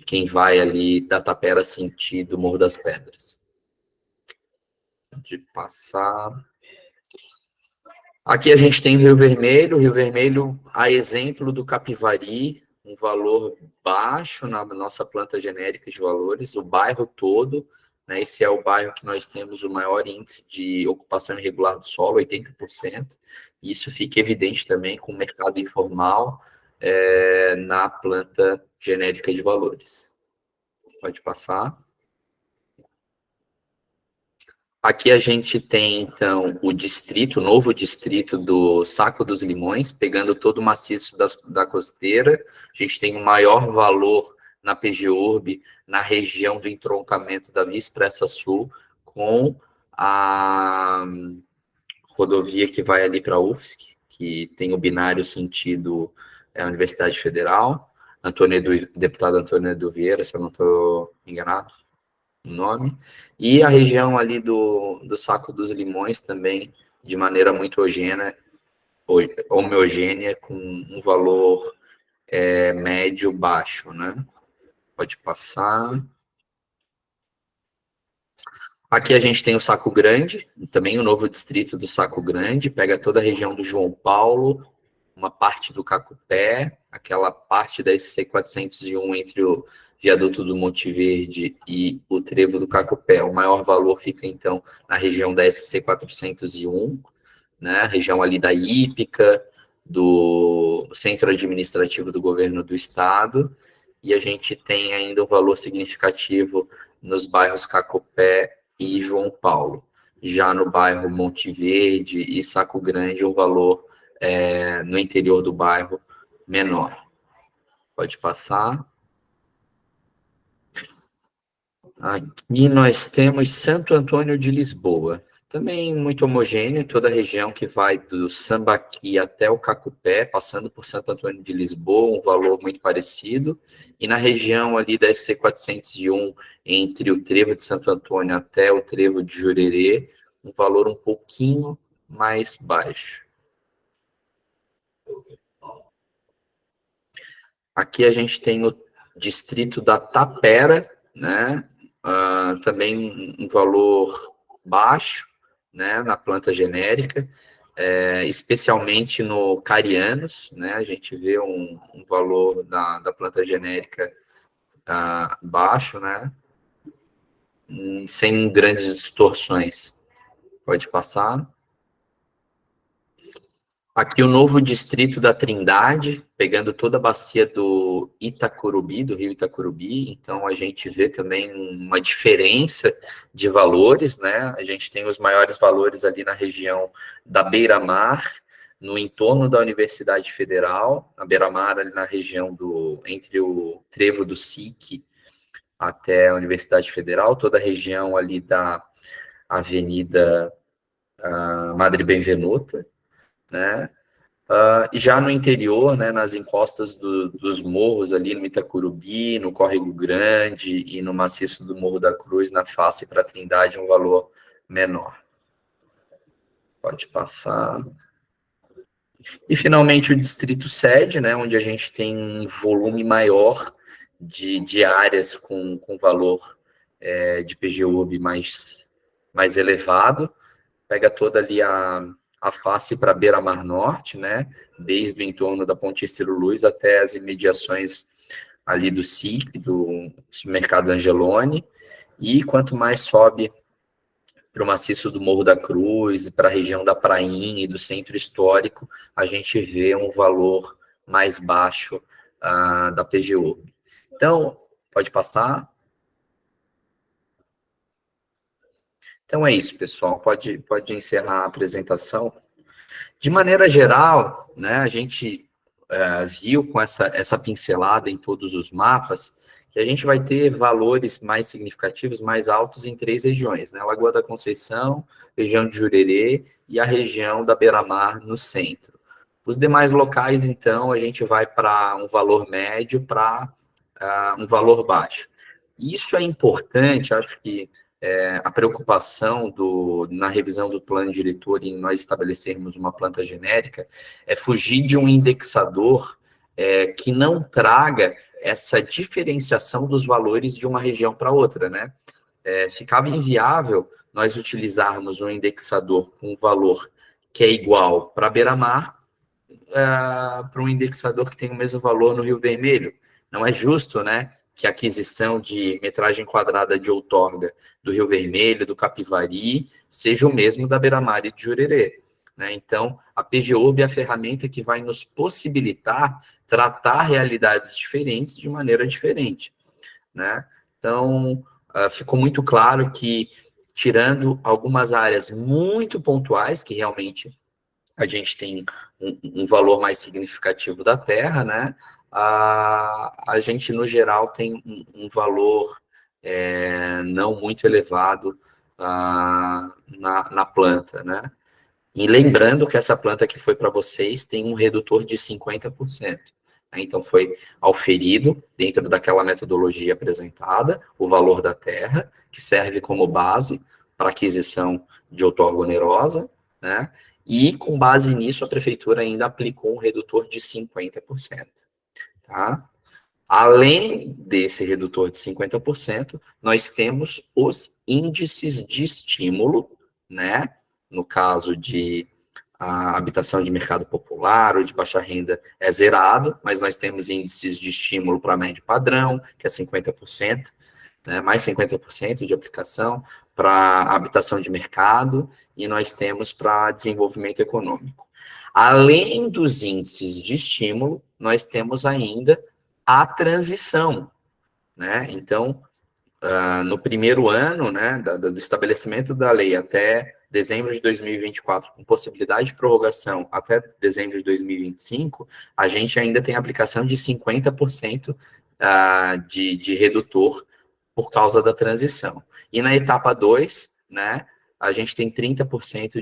quem vai ali da Tapera sentido Morro das Pedras. De passar. Aqui a gente tem Rio Vermelho, a exemplo do Capivari, um valor baixo na nossa planta genérica de valores, o bairro todo, né, esse é o bairro que nós temos o maior índice de ocupação irregular do solo, 80%, e isso fica evidente também com o mercado informal na planta genérica de valores. Pode passar. Aqui a gente tem, então, o novo distrito do Saco dos Limões, pegando todo o maciço da costeira. A gente tem o maior valor na PGURB, na região do entroncamento da Via Expressa Sul, com a rodovia que vai ali para a UFSC, que tem o binário sentido Universidade Federal, deputado Antônio Edu Vieira, se eu não estou enganado o nome, e a região ali do Saco dos Limões também, de maneira muito homogênea, com um valor médio-baixo, né? Pode passar. Aqui a gente tem o Saco Grande, também o novo distrito do Saco Grande, pega toda a região do João Paulo, uma parte do Cacupé, aquela parte da SC-401 entre o viaduto do Monte Verde e o trevo do Cacupé. O maior valor fica, então, na região da SC-401, né, a região ali da Hípica, do Centro Administrativo do Governo do Estado, e a gente tem ainda um valor significativo nos bairros Cacupé e João Paulo. Já no bairro Monte Verde e Saco Grande, um valor no interior do bairro menor. Pode passar. Aqui nós temos Santo Antônio de Lisboa. Também muito homogêneo, toda a região que vai do Sambaqui até o Cacupé, passando por Santo Antônio de Lisboa, um valor muito parecido. E na região ali da SC 401, entre o Trevo de Santo Antônio até o Trevo de Jurerê, um valor um pouquinho mais baixo. Aqui a gente tem o distrito da Tapera, né? Também um valor baixo, né, na planta genérica, especialmente no Carianos, né, a gente vê um valor da planta genérica baixo, né, sem grandes distorções. Pode passar. Aqui o novo distrito da Trindade, pegando toda a bacia do Itacurubi, do rio Itacurubi, então a gente vê também uma diferença de valores, né? A gente tem os maiores valores ali na região da Beira-Mar, no entorno da Universidade Federal, na Beira-Mar, ali na região entre o Trevo do SIC até a Universidade Federal, toda a região ali da Avenida Madre Benvenuta, né? E já no interior, né, nas encostas dos morros ali no Itacurubi, no Córrego Grande e no maciço do Morro da Cruz, na face para Trindade, um valor menor. Pode passar. E finalmente o distrito sede, né, onde a gente tem um volume maior de áreas com valor de PGUB mais elevado, pega toda ali a face para Beira-Mar Norte, né, desde o entorno da Ponte Estero Luz até as imediações ali do SIC, do Supermercado Angeloni, e quanto mais sobe para o maciço do Morro da Cruz, para a região da Prainha e do Centro Histórico, a gente vê um valor mais baixo da PGU. Então, pode passar. Então é isso, pessoal, pode encerrar a apresentação. De maneira geral, né, a gente viu com essa pincelada em todos os mapas, que a gente vai ter valores mais significativos, mais altos em 3 regiões, né, Lagoa da Conceição, região de Jurerê e a região da Beira-Mar no centro. Os demais locais, então, a gente vai para um valor médio para um valor baixo. Isso é importante, acho que a preocupação na revisão do plano diretor em nós estabelecermos uma planta genérica é fugir de um indexador que não traga essa diferenciação dos valores de uma região para outra, né? Ficava inviável nós utilizarmos um indexador com valor que é igual para Beira-Mar para um indexador que tem o mesmo valor no Rio Vermelho. Não é justo, né, que a aquisição de metragem quadrada de outorga do Rio Vermelho, do Capivari, seja o mesmo da Beira-Mar e de Jurerê, né? Então, a PGUB é a ferramenta que vai nos possibilitar tratar realidades diferentes de maneira diferente, né? Então, ficou muito claro que, tirando algumas áreas muito pontuais, que realmente a gente tem um valor mais significativo da terra, né? A gente, no geral, tem um valor não muito elevado na planta, né? E lembrando que essa planta que foi para vocês tem um redutor de 50%. Né? Então, foi auferido, dentro daquela metodologia apresentada, o valor da terra, que serve como base para aquisição de outorga onerosa, né? E, com base nisso, a prefeitura ainda aplicou um redutor de 50%. Tá? Além desse redutor de 50%, nós temos os índices de estímulo, né? No caso de habitação de mercado popular ou de baixa renda é zerado, mas nós temos índices de estímulo para médio padrão, que é 50%, né? Mais 50% de aplicação para habitação de mercado, e nós temos para desenvolvimento econômico. Além dos índices de estímulo, nós temos ainda à transição, né? Então, no primeiro ano, né, do estabelecimento da lei até dezembro de 2024, com possibilidade de prorrogação até dezembro de 2025, a gente ainda tem aplicação de 50% de redutor por causa da transição. E na etapa 2, né, a gente tem 30%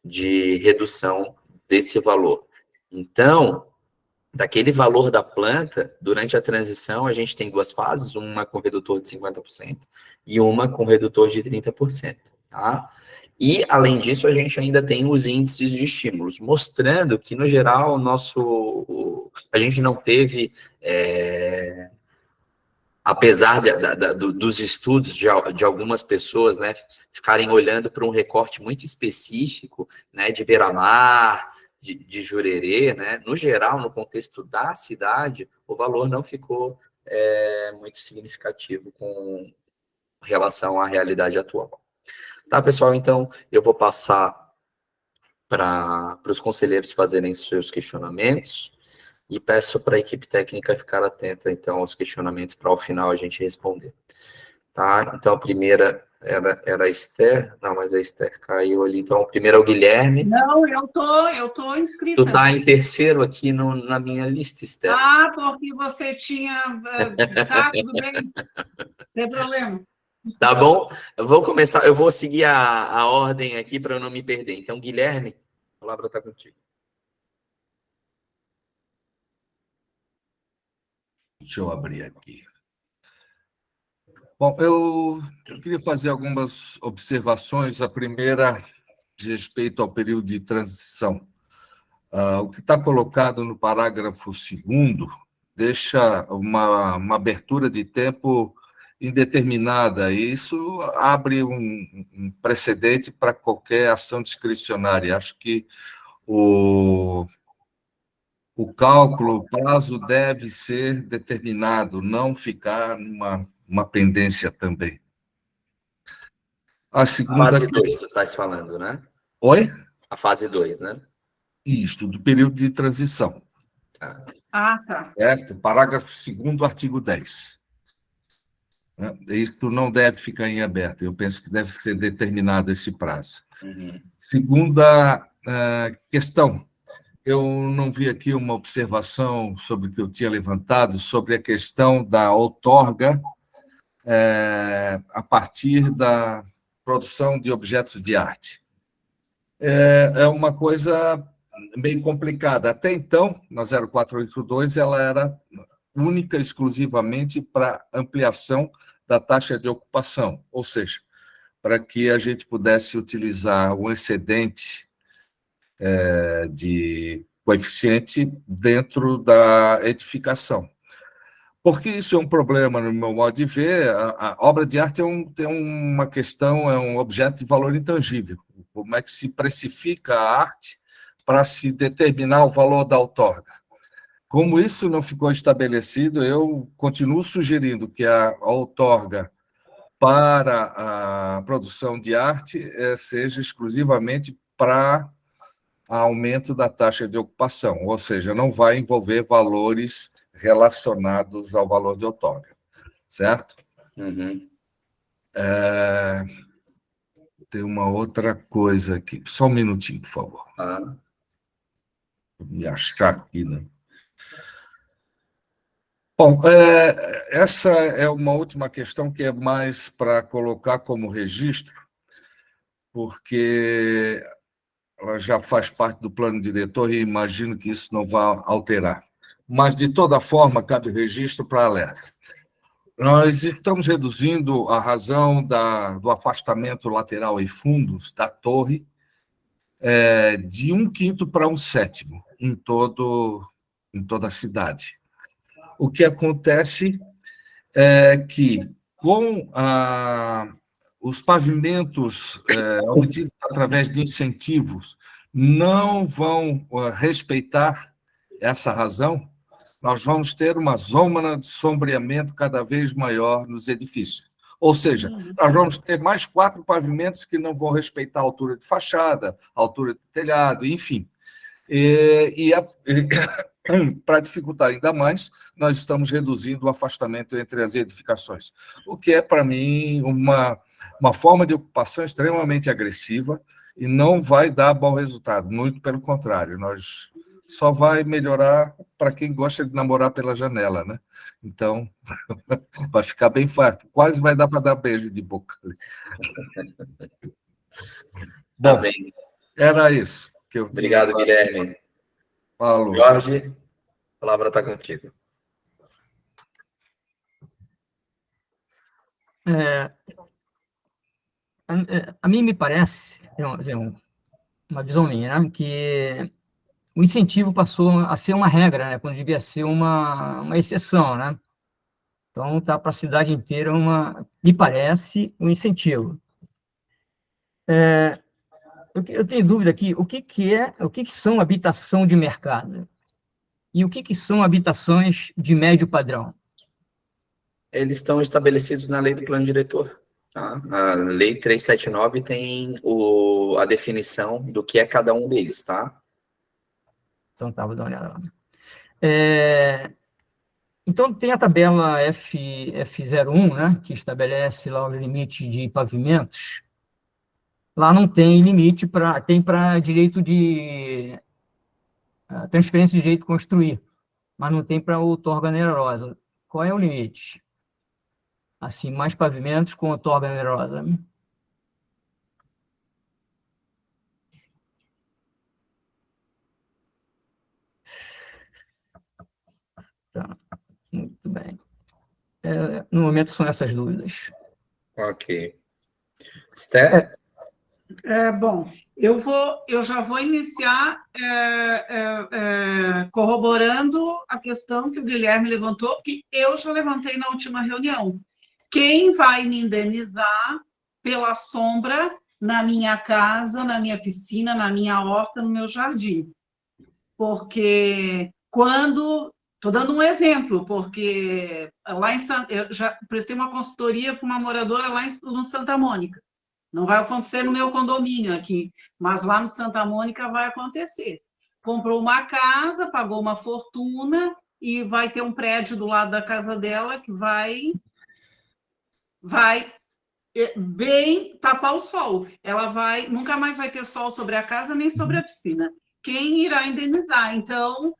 de redução desse valor. Então, daquele valor da planta, durante a transição, a gente tem 2 fases, uma com redutor de 50% e uma com redutor de 30%, tá? E, além disso, a gente ainda tem os índices de estímulos, mostrando que, no geral, a gente não teve, apesar dos estudos de algumas pessoas, né, ficarem olhando para um recorte muito específico, né, de beira-mar, de Jurerê, né, no geral, no contexto da cidade, o valor não ficou muito significativo com relação à realidade atual. Tá, pessoal? Então, eu vou passar para os conselheiros fazerem seus questionamentos e peço para a equipe técnica ficar atenta, então, aos questionamentos para, ao final, a gente responder. Tá? Então, a primeira era a Esther. Não, mas a Esther caiu ali. Então, o primeiro é o Guilherme. Não, eu tô inscrita. Tu está em terceiro aqui na minha lista, Esther. Ah, porque você tinha... Tá, tudo bem. Não tem problema. Tá bom? Eu vou seguir a ordem aqui para eu não me perder. Então, Guilherme, a palavra está contigo. Deixa eu abrir aqui. Bom, eu queria fazer algumas observações. A primeira, de respeito ao período de transição. O que está colocado no parágrafo 2º deixa uma abertura de tempo indeterminada, e isso abre um precedente para qualquer ação discricionária. Acho que o cálculo, o prazo deve ser determinado, não ficar numa pendência também. A segunda Fase 2, tu estás falando, né? Oi? A fase 2, né? Isto, do período de transição. Tá. Ah, tá. Certo? Parágrafo 2º, artigo 10. Isso não deve ficar em aberto. Eu penso que deve ser determinado esse prazo. Uhum. Segunda questão. Eu não vi aqui uma observação sobre o que eu tinha levantado, sobre a questão da outorga a partir da produção de objetos de arte. É uma coisa meio complicada. Até então, na 0482, ela era única e exclusivamente para ampliação da taxa de ocupação, ou seja, para que a gente pudesse utilizar o excedente de coeficiente dentro da edificação. Por que isso é um problema, no meu modo de ver? A obra de arte tem uma questão, é um objeto de valor intangível. Como é que se precifica a arte para se determinar o valor da outorga? Como isso não ficou estabelecido, eu continuo sugerindo que a outorga para a produção de arte seja exclusivamente para aumento da taxa de ocupação, ou seja, não vai envolver valores relacionados ao valor de outorga, certo? Uhum. Tem uma outra coisa aqui. Só um minutinho, por favor. Ah. Vou me achar aqui, né? Bom, essa é uma última questão que é mais para colocar como registro, porque ela já faz parte do plano diretor e imagino que isso não vai alterar. Mas, de toda forma, cabe registro para alerta. Nós estamos reduzindo a razão do afastamento lateral e fundos da torre de 1/5 para 1/7 em toda a cidade. O que acontece é que, com os pavimentos obtidos através de incentivos, não vão respeitar essa razão, nós vamos ter uma zona de sombreamento cada vez maior nos edifícios. Ou seja, nós vamos ter mais 4 pavimentos que não vão respeitar a altura de fachada, a altura do telhado, enfim. Para dificultar ainda mais, nós estamos reduzindo o afastamento entre as edificações, o que é, para mim, uma forma de ocupação extremamente agressiva e não vai dar bom resultado, muito pelo contrário, nós só vai melhorar para quem gosta de namorar pela janela, né? Então, vai ficar bem fácil, quase vai dar para dar beijo de boca. Bom, Tá bem. era isso que eu tinha. Obrigado, Guilherme. Paulo. Jorge, a palavra está contigo. A mim me parece, uma visão minha, né, que o incentivo passou a ser uma regra, né, quando devia ser uma exceção, né? Então, está para a cidade inteira me parece, um incentivo. Eu tenho dúvida aqui, o que são habitação de mercado? E o que são habitações de médio padrão? Eles estão estabelecidos na lei do plano diretor. Tá? A lei 379 tem a definição do que é cada um deles, tá? Então, tá, vou dar uma olhada lá. Então, tem a tabela F01, né, que estabelece lá o limite de pavimentos. Lá não tem limite tem para direito de transferência de direito de construir, mas não tem para outorga onerosa. Qual é o limite? Assim, mais pavimentos com outorga onerosa. Tá, muito bem. No momento são essas dúvidas. Ok. Esther? Bom, eu já vou iniciar corroborando a questão que o Guilherme levantou, que eu já levantei na última reunião. Quem vai me indenizar pela sombra na minha casa, na minha piscina, na minha horta, no meu jardim? Porque quando... Estou dando um exemplo, porque lá eu já prestei uma consultoria para uma moradora lá no Santa Mônica. Não vai acontecer no meu condomínio aqui, mas lá no Santa Mônica vai acontecer. Comprou uma casa, pagou uma fortuna e vai ter um prédio do lado da casa dela que vai bem tapar o sol. Ela nunca mais vai ter sol sobre a casa nem sobre a piscina. Quem irá indenizar? Então,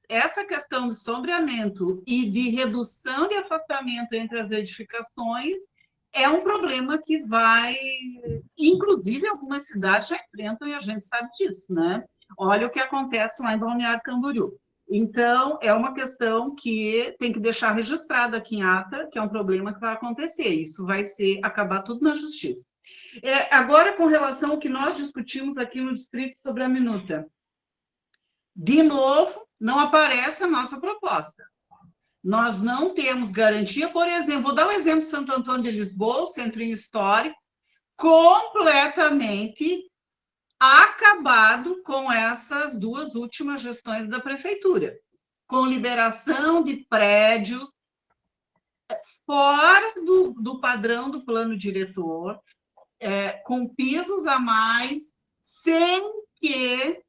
essa questão de sombreamento e de redução de afastamento entre as edificações é um problema que inclusive, algumas cidades já enfrentam e a gente sabe disso, né? Olha o que acontece lá em Balneário Camboriú. Então, é uma questão que tem que deixar registrada aqui em ata, que é um problema que vai acontecer. Isso vai acabar tudo na justiça. Agora, com relação ao que nós discutimos aqui no distrito sobre a minuta. De novo, não aparece a nossa proposta. Nós não temos garantia, por exemplo, vou dar o exemplo de Santo Antônio de Lisboa, o centrinho histórico, completamente acabado com essas duas últimas gestões da prefeitura, com liberação de prédios fora do padrão do plano diretor, com pisos a mais, sem que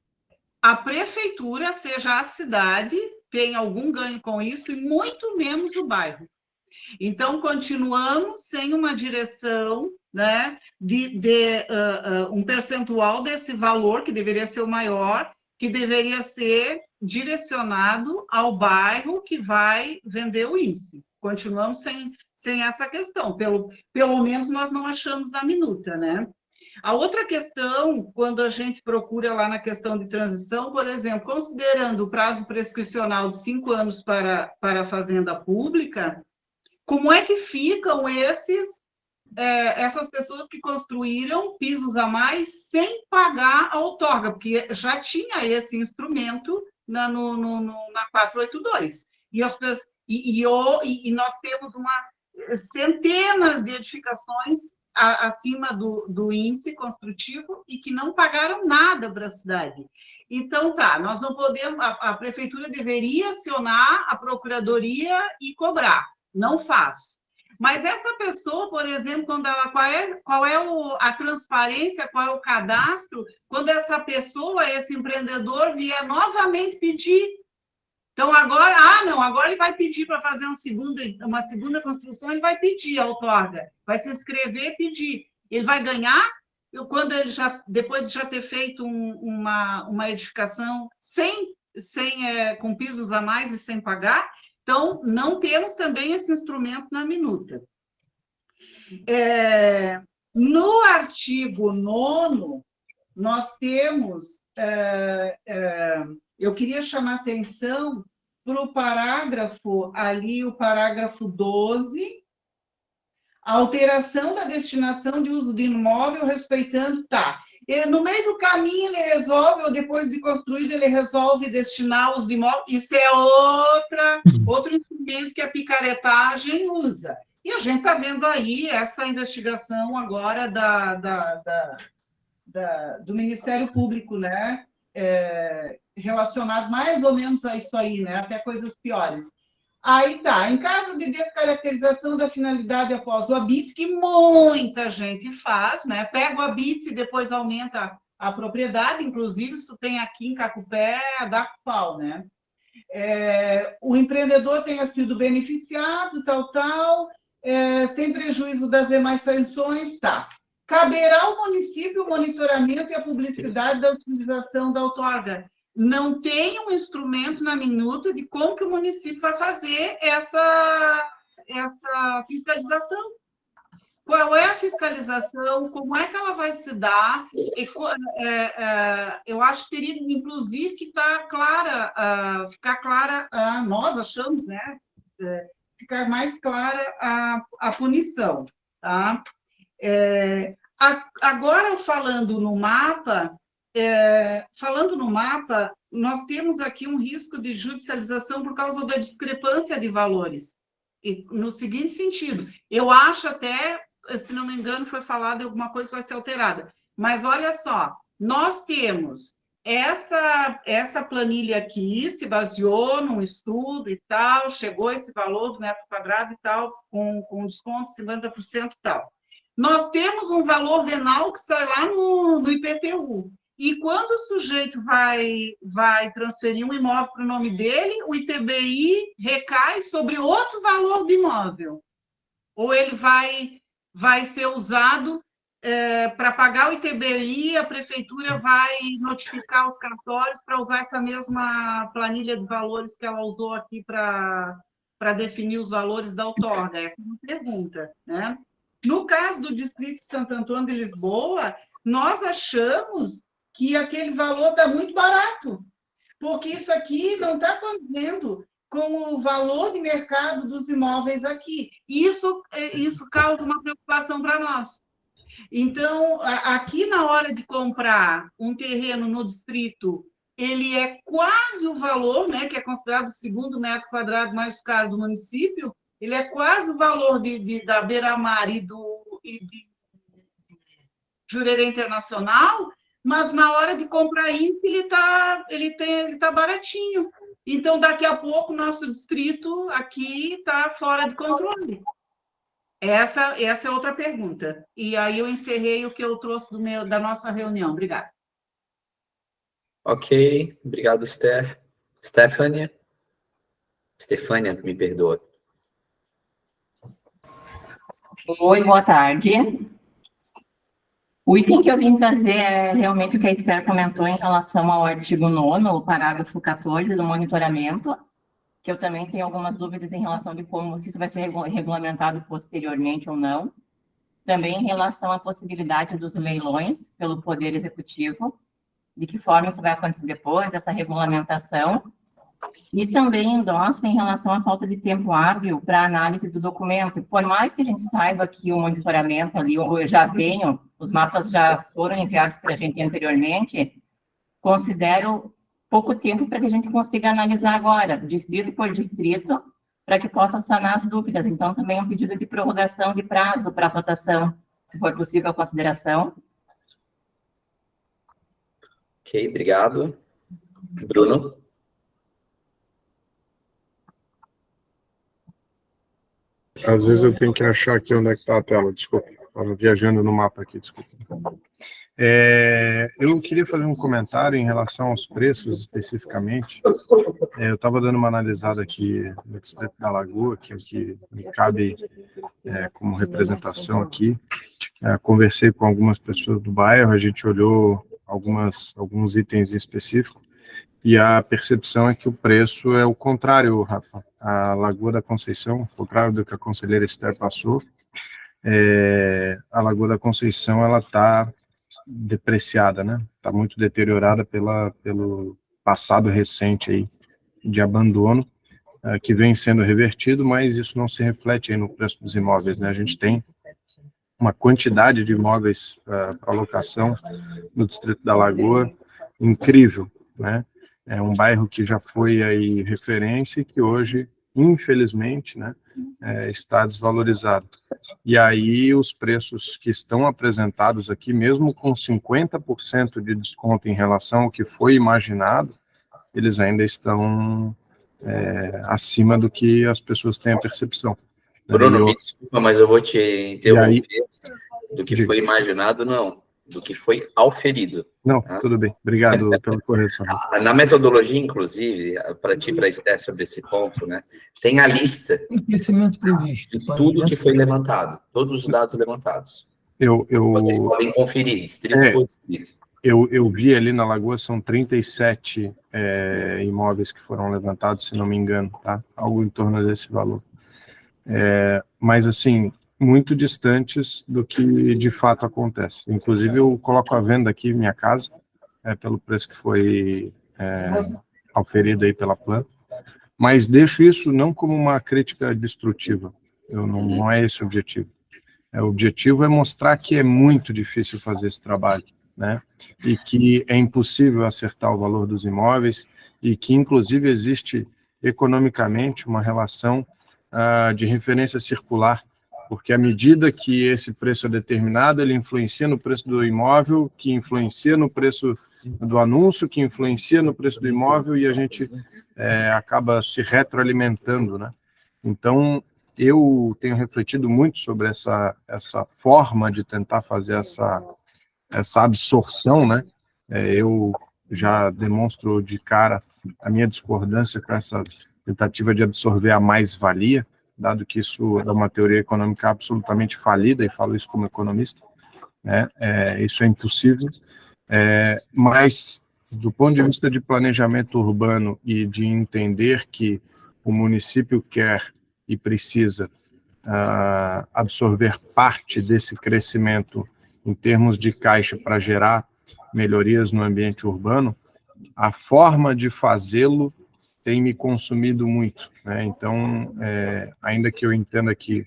a prefeitura, seja a cidade, tenha algum ganho com isso, e muito menos o bairro. Então, continuamos sem uma direção, né, de um percentual desse valor, que deveria ser o maior, que deveria ser direcionado ao bairro que vai vender o índice. Continuamos sem essa questão, pelo menos nós não achamos na minuta, né? A outra questão, quando a gente procura lá na questão de transição, por exemplo, considerando o prazo prescricional de 5 anos para a fazenda pública, como é que ficam essas pessoas que construíram pisos a mais sem pagar a outorga? Porque já tinha esse instrumento na 482. E nós temos centenas de edificações acima do índice construtivo e que não pagaram nada para a cidade. Então, nós não podemos... A prefeitura deveria acionar a procuradoria e cobrar. Não faz. Mas essa pessoa, por exemplo, quando ela, qual é a transparência, qual é o cadastro, quando essa pessoa, esse empreendedor, vier novamente pedir. Então, agora, não, agora ele vai pedir para fazer uma segunda construção, ele vai pedir a outorga, vai se inscrever e pedir. Ele vai ganhar, quando ele depois de já ter feito uma edificação com pisos a mais e sem pagar. Então, não temos também esse instrumento na minuta. No artigo 9º, nós temos... eu queria chamar a atenção para o parágrafo, ali, o parágrafo 12, a alteração da destinação de uso de imóvel respeitando... No meio do caminho, ele resolve, ou depois de construído, ele resolve destinar os imóveis. Isso é outro instrumento que a picaretagem usa. E a gente está vendo aí essa investigação agora do Ministério Público, né? Relacionado mais ou menos a isso aí, né? Até coisas piores. Aí tá, em caso de descaracterização da finalidade após o habite, que muita gente faz, né? Pega o habite e depois aumenta a propriedade, inclusive isso tem aqui em Cacupé, dá com pau, né? O empreendedor tenha sido beneficiado, sem prejuízo das demais sanções, Caberá ao município o monitoramento e a publicidade da utilização da outorga. Não tem um instrumento na minuta de como que o município vai fazer essa fiscalização. Qual é a fiscalização? Como é que ela vai se dar? Eu acho que teria, inclusive, que ficar clara, nós achamos, né? Ficar mais clara a punição. Tá? Agora, falando no mapa, nós temos aqui um risco de judicialização por causa da discrepância de valores. E, no seguinte sentido, eu acho até, se não me engano, foi falado alguma coisa que vai ser alterada. Mas olha só, nós temos essa planilha aqui, se baseou num estudo e tal, chegou esse valor do metro quadrado e tal, com desconto de 50% e tal. Nós temos um valor venal que sai lá no IPTU. E quando o sujeito vai transferir um imóvel para o nome dele, o ITBI recai sobre outro valor do imóvel. Ou ele vai ser usado para pagar o ITBI, a prefeitura vai notificar os cartórios para usar essa mesma planilha de valores que ela usou aqui para definir os valores da outorga. Essa é uma pergunta, né? No caso do Distrito de Santo Antônio de Lisboa, nós achamos que aquele valor está muito barato, porque isso aqui não está condizendo com o valor de mercado dos imóveis aqui. Isso causa uma preocupação para nós. Então, aqui na hora de comprar um terreno no distrito, ele é quase o valor, né, que é considerado o segundo metro quadrado mais caro do município, ele é quase o valor da Beira-Mar e de Jurerê Internacional, mas na hora de comprar índice ele tá baratinho. Então, daqui a pouco, o nosso distrito aqui está fora de controle. Essa é outra pergunta. E aí eu encerrei o que eu trouxe da nossa reunião. Obrigada. Ok, obrigado, Esther. Stefânia, me perdoa. Oi, boa tarde. O item que eu vim trazer é realmente o que a Esther comentou em relação ao artigo 9º, o parágrafo 14 do monitoramento, que eu também tenho algumas dúvidas em relação de como se isso vai ser regulamentado posteriormente ou não. Também em relação à possibilidade dos leilões pelo Poder Executivo, de que forma isso vai acontecer depois, essa regulamentação. E também endosso em relação à falta de tempo hábil para análise do documento. Por mais que a gente saiba que o monitoramento ali, os mapas já foram enviados para a gente anteriormente, considero pouco tempo para que a gente consiga analisar agora, distrito por distrito, para que possa sanar as dúvidas. Então, também um pedido de prorrogação de prazo para votação, se for possível a consideração. Ok, obrigado. Bruno? Às vezes eu tenho que achar aqui onde é que está a tela, desculpa. Estava viajando no mapa aqui, desculpa. Eu queria fazer um comentário em relação aos preços, especificamente. Eu estava dando uma analisada aqui no Distrito da Lagoa, que é o que me cabe como representação aqui. Conversei com algumas pessoas do bairro, a gente olhou alguns itens em específico, e a percepção é que o preço é o contrário, Rafa. A Lagoa da Conceição, ao contrário do que a conselheira Esther passou, a Lagoa da Conceição ela está depreciada, né? Está muito deteriorada pelo passado recente aí de abandono, que vem sendo revertido, mas isso não se reflete aí no preço dos imóveis, né? A gente tem uma quantidade de imóveis para locação no Distrito da Lagoa incrível, né? É um bairro que já foi aí referência e que hoje, infelizmente, né, está desvalorizado. E aí os preços que estão apresentados aqui, mesmo com 50% de desconto em relação ao que foi imaginado, eles ainda estão acima do que as pessoas têm a percepção. Bruno, me desculpa, mas eu vou te interromper. Do que foi imaginado, não. Do que foi auferido. Não, tudo bem. Obrigado pela correção. Na metodologia, inclusive, para ti, para Esther, sobre esse ponto, né, tem a lista crescimento previsto de tudo que foi levantado, todos os dados levantados. Vocês podem conferir, distrito por distrito. Eu vi ali na Lagoa, são 37 imóveis que foram levantados, se não me engano, tá? Algo em torno desse valor. Mas, assim, muito distantes do que de fato acontece. Inclusive, eu coloco à venda aqui minha casa, pelo preço que foi auferido aí pela planta, mas deixo isso não como uma crítica destrutiva. Não é esse o objetivo. O objetivo é mostrar que é muito difícil fazer esse trabalho, né? E que é impossível acertar o valor dos imóveis e que, inclusive, existe economicamente uma relação de referência circular, porque à medida que esse preço é determinado, ele influencia no preço do imóvel, que influencia no preço do anúncio, que influencia no preço do imóvel, e a gente acaba se retroalimentando, né? Então, eu tenho refletido muito sobre essa forma de tentar fazer essa absorção, né? Eu já demonstro de cara a minha discordância com essa tentativa de absorver a mais-valia, dado que isso é uma teoria econômica absolutamente falida, e falo isso como economista, né? Isso é impossível, mas do ponto de vista de planejamento urbano e de entender que o município quer e precisa absorver parte desse crescimento em termos de caixa para gerar melhorias no ambiente urbano, a forma de fazê-lo tem me consumido muito, né? Então, ainda que eu entenda que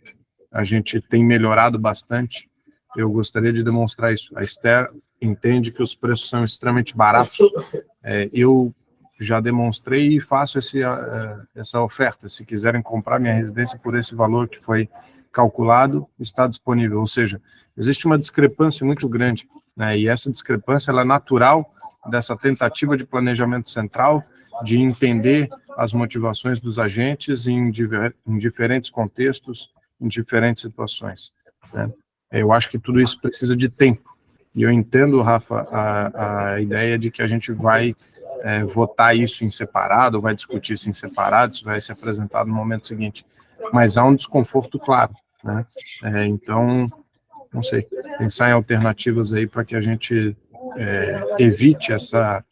a gente tem melhorado bastante, eu gostaria de demonstrar isso. A Esther entende que os preços são extremamente baratos. Eu já demonstrei e faço essa oferta. Se quiserem comprar minha residência por esse valor que foi calculado, está disponível. Ou seja, existe uma discrepância muito grande, né? E essa discrepância ela é natural dessa tentativa de planejamento central, de entender as motivações dos agentes em diferentes contextos, em diferentes situações, né? Eu acho que tudo isso precisa de tempo. E eu entendo, Rafa, a ideia de que a gente vai votar isso em separado, vai discutir isso em separado, isso vai ser apresentado no momento seguinte. Mas há um desconforto claro, né? Então, não sei, pensar em alternativas aí para que a gente evite essa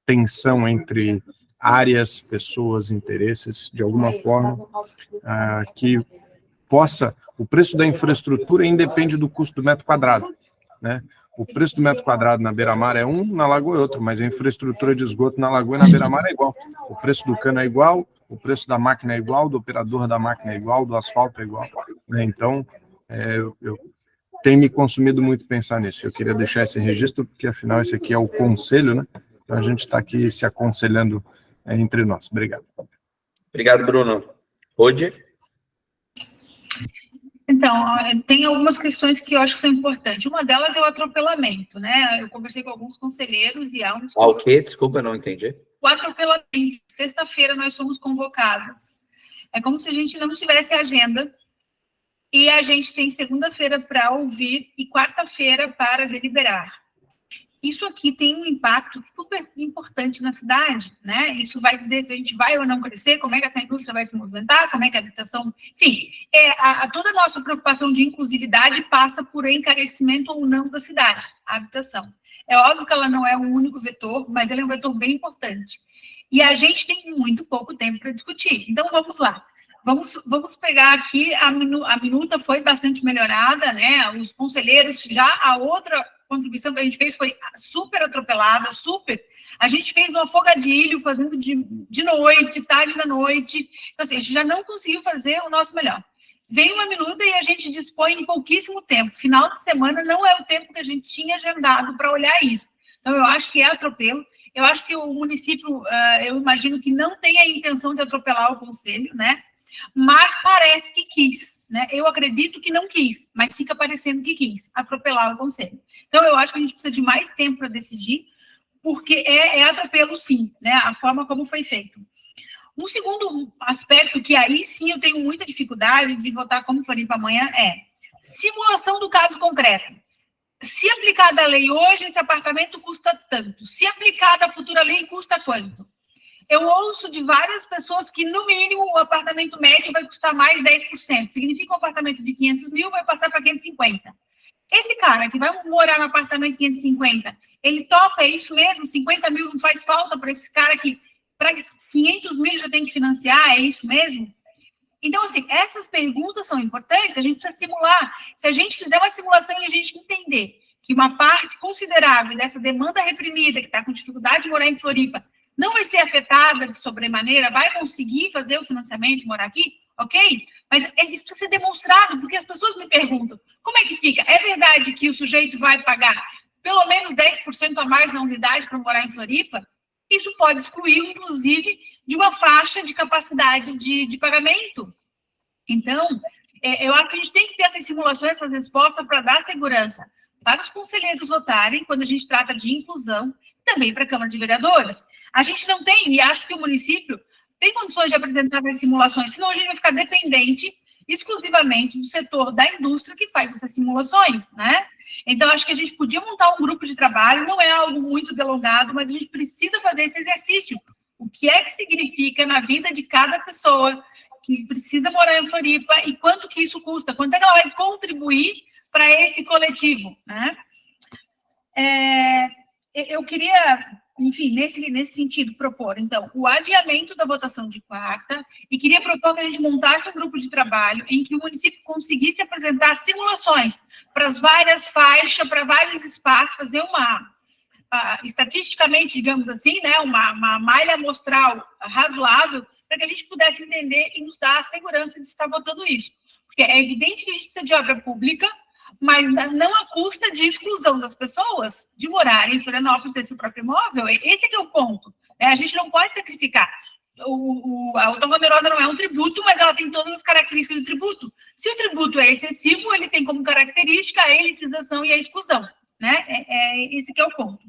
tensão entre áreas, pessoas, interesses, de alguma forma, que possa... O preço da infraestrutura independe do custo do metro quadrado, né? O preço do metro quadrado na beira-mar é um, na Lagoa é outro, mas a infraestrutura de esgoto na Lagoa e na beira-mar é igual. O preço do cano é igual, o preço da máquina é igual, do operador da máquina é igual, do asfalto é igual, né? Então, eu tenho me consumido muito pensar nisso. Eu queria deixar esse registro, porque afinal esse aqui é o conselho, né? Então a gente está aqui se aconselhando entre nós. Obrigado. Obrigado, Bruno. Rodi? Então, tem algumas questões que eu acho que são importantes. Uma delas é o atropelamento, né? Eu conversei com alguns conselheiros e há uns... O quê? Desculpa, não entendi. O atropelamento. Sexta-feira nós fomos convocados É como se a gente não tivesse agenda e a gente tem segunda-feira para ouvir e quarta-feira para deliberar. Isso aqui tem um impacto super importante na cidade, né? Isso vai dizer se a gente vai ou não crescer, como é que essa indústria vai se movimentar, como é que a habitação... Enfim, toda a nossa preocupação de inclusividade passa por encarecimento ou não da cidade, a habitação. É óbvio que ela não é um único vetor, mas ela é um vetor bem importante. E a gente tem muito pouco tempo para discutir. Então, vamos lá. Vamos pegar aqui, a minuta foi bastante melhorada, né? Os conselheiros, já a outra contribuição que a gente fez foi super atropelada, super. A gente fez um afogadilho, fazendo de noite, tarde da noite. Então, assim, a gente já não conseguiu fazer o nosso melhor. Vem uma minuta e a gente dispõe em pouquíssimo tempo. Final de semana não é o tempo que a gente tinha agendado para olhar isso. Então, eu acho que é atropelo. Eu acho que o município, eu imagino que não tem a intenção de atropelar o conselho, né? Mas parece que quis, né? Eu acredito que não quis, mas fica parecendo que quis atropelar o conselho. Então, eu acho que a gente precisa de mais tempo para decidir, porque é atropelo, sim, né? A forma como foi feito. Um segundo aspecto que aí sim eu tenho muita dificuldade de votar como Floripa amanhã é simulação do caso concreto. Se aplicada a lei hoje, esse apartamento custa tanto. Se aplicada a futura lei, custa quanto? Eu ouço de várias pessoas que, no mínimo, o apartamento médio vai custar mais 10%. Significa que um apartamento de 500 mil vai passar para 550. Esse cara que vai morar no apartamento 550, ele topa, é isso mesmo? 50 mil não faz falta para esse cara que, para 500 mil já tem que financiar, é isso mesmo? Então, assim, essas perguntas são importantes, a gente precisa simular. Se a gente fizer uma simulação e a gente entender que uma parte considerável dessa demanda reprimida, que está com dificuldade de morar em Floripa, não vai ser afetada de sobremaneira, vai conseguir fazer o financiamento e morar aqui, ok? Mas isso precisa ser demonstrado, porque as pessoas me perguntam, como é que fica? É verdade que o sujeito vai pagar pelo menos 10% a mais na unidade para morar em Floripa? Isso pode excluir, inclusive, de uma faixa de capacidade de pagamento. Então, eu acho que a gente tem que ter essas simulações, essas respostas para dar segurança para os conselheiros votarem, quando a gente trata de inclusão, também para a Câmara de Vereadores. A gente não tem, e acho que o município tem condições de apresentar essas simulações, senão a gente vai ficar dependente exclusivamente do setor da indústria que faz essas simulações, né? Então, acho que a gente podia montar um grupo de trabalho, não é algo muito delongado, mas a gente precisa fazer esse exercício. O que é que significa na vida de cada pessoa que precisa morar em Floripa e quanto que isso custa, quanto é que ela vai contribuir para esse coletivo, né? Eu queria, enfim, nesse sentido, propor, então, o adiamento da votação de quarta e queria propor que a gente montasse um grupo de trabalho em que o município conseguisse apresentar simulações para as várias faixas, para vários espaços, fazer estatisticamente, digamos assim, né, uma malha amostral razoável para que a gente pudesse entender e nos dar a segurança de estar votando isso. Porque é evidente que a gente precisa de obra pública, mas não à custa de exclusão das pessoas de morarem em Florianópolis, ter seu próprio imóvel. Esse é que é o ponto. A gente não pode sacrificar. A outorga onerosa não é um tributo, mas ela tem todas as características do tributo. Se o tributo é excessivo, ele tem como característica a elitização e a exclusão, né? Esse que é o ponto.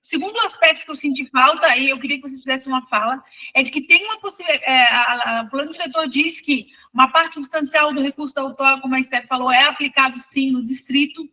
O segundo aspecto que eu senti falta, aí eu queria que vocês fizessem uma fala, é de que tem uma possibilidade, o plano diretor diz que uma parte substancial do recurso da outorga, como a Esther falou, é aplicado sim no distrito,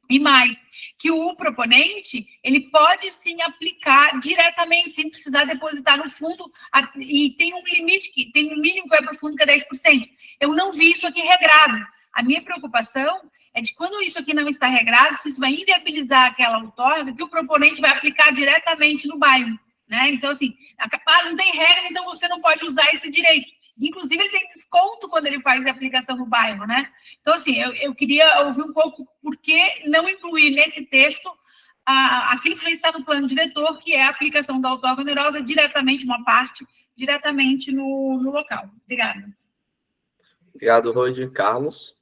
e mais, que o proponente, ele pode sim aplicar diretamente, sem precisar depositar no fundo, e tem um limite, tem um mínimo que vai para o fundo que é 10%. Eu não vi isso aqui regrado. A minha preocupação é de quando isso aqui não está regrado, se isso vai inviabilizar aquela outorga que o proponente vai aplicar diretamente no bairro, né? Então, assim, não tem regra, então você não pode usar esse direito. Inclusive, ele tem desconto quando ele faz a aplicação no bairro, né? Então, assim, eu queria ouvir um pouco por que não incluir nesse texto aquilo que já está no plano diretor, que é a aplicação da outorga onerosa diretamente, uma parte, diretamente no local. Obrigada. Obrigado, Rodi. Carlos?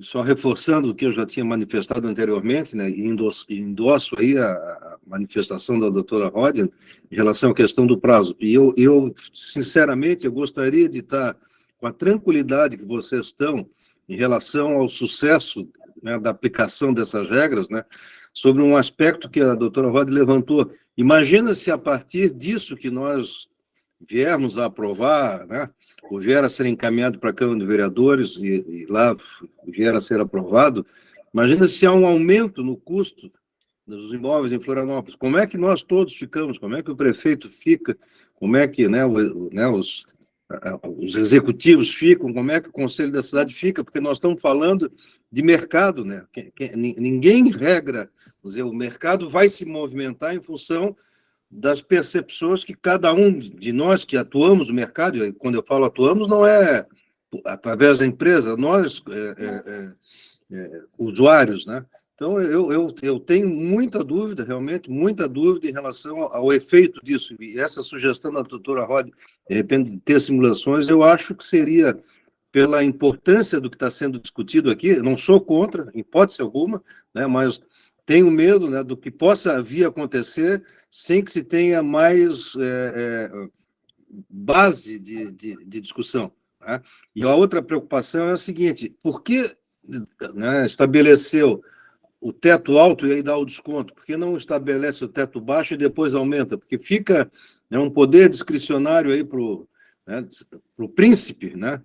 Só reforçando o que eu já tinha manifestado anteriormente, né, e endosso aí a manifestação da doutora Rodin em relação à questão do prazo. E eu sinceramente, eu gostaria de estar com a tranquilidade que vocês estão em relação ao sucesso né, da aplicação dessas regras, né, sobre um aspecto que a doutora Rod levantou. Imagina se a partir disso que nós viermos a aprovar, né, ou vier a ser encaminhado para a Câmara de Vereadores e lá vier a ser aprovado, imagina se há um aumento no custo dos imóveis em Florianópolis. Como é que nós todos ficamos? Como é que o prefeito fica? Como é que, né, os executivos ficam? Como é que o Conselho da Cidade fica? Porque nós estamos falando de mercado, né? Ninguém regra, quer dizer, o mercado vai se movimentar em função das percepções que cada um de nós que atuamos no mercado, e quando eu falo atuamos, não é através da empresa, nós, usuários, né? Então, eu tenho muita dúvida, realmente, muita dúvida em relação ao efeito disso. E essa sugestão da doutora Rod, de repente, de ter simulações, eu acho que seria, pela importância do que está sendo discutido aqui, eu não sou contra, em hipótese alguma, né, mas tenho medo, né, do que possa vir a acontecer sem que se tenha mais base de discussão. Né? E a outra preocupação é a seguinte: por que, né, estabeleceu o teto alto e aí dá o desconto? Por que não estabelece o teto baixo e depois aumenta? Porque fica, né, um poder discricionário aí para o, né, príncipe, né?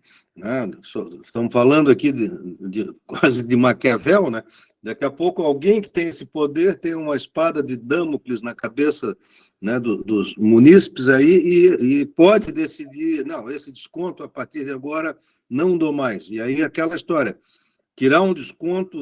Estamos falando aqui quase de Maquiavel, né? Daqui a pouco alguém que tem esse poder tem uma espada de Damocles na cabeça, né, dos munícipes aí e pode decidir, não, esse desconto a partir de agora não dou mais. E aí aquela história, tirar um desconto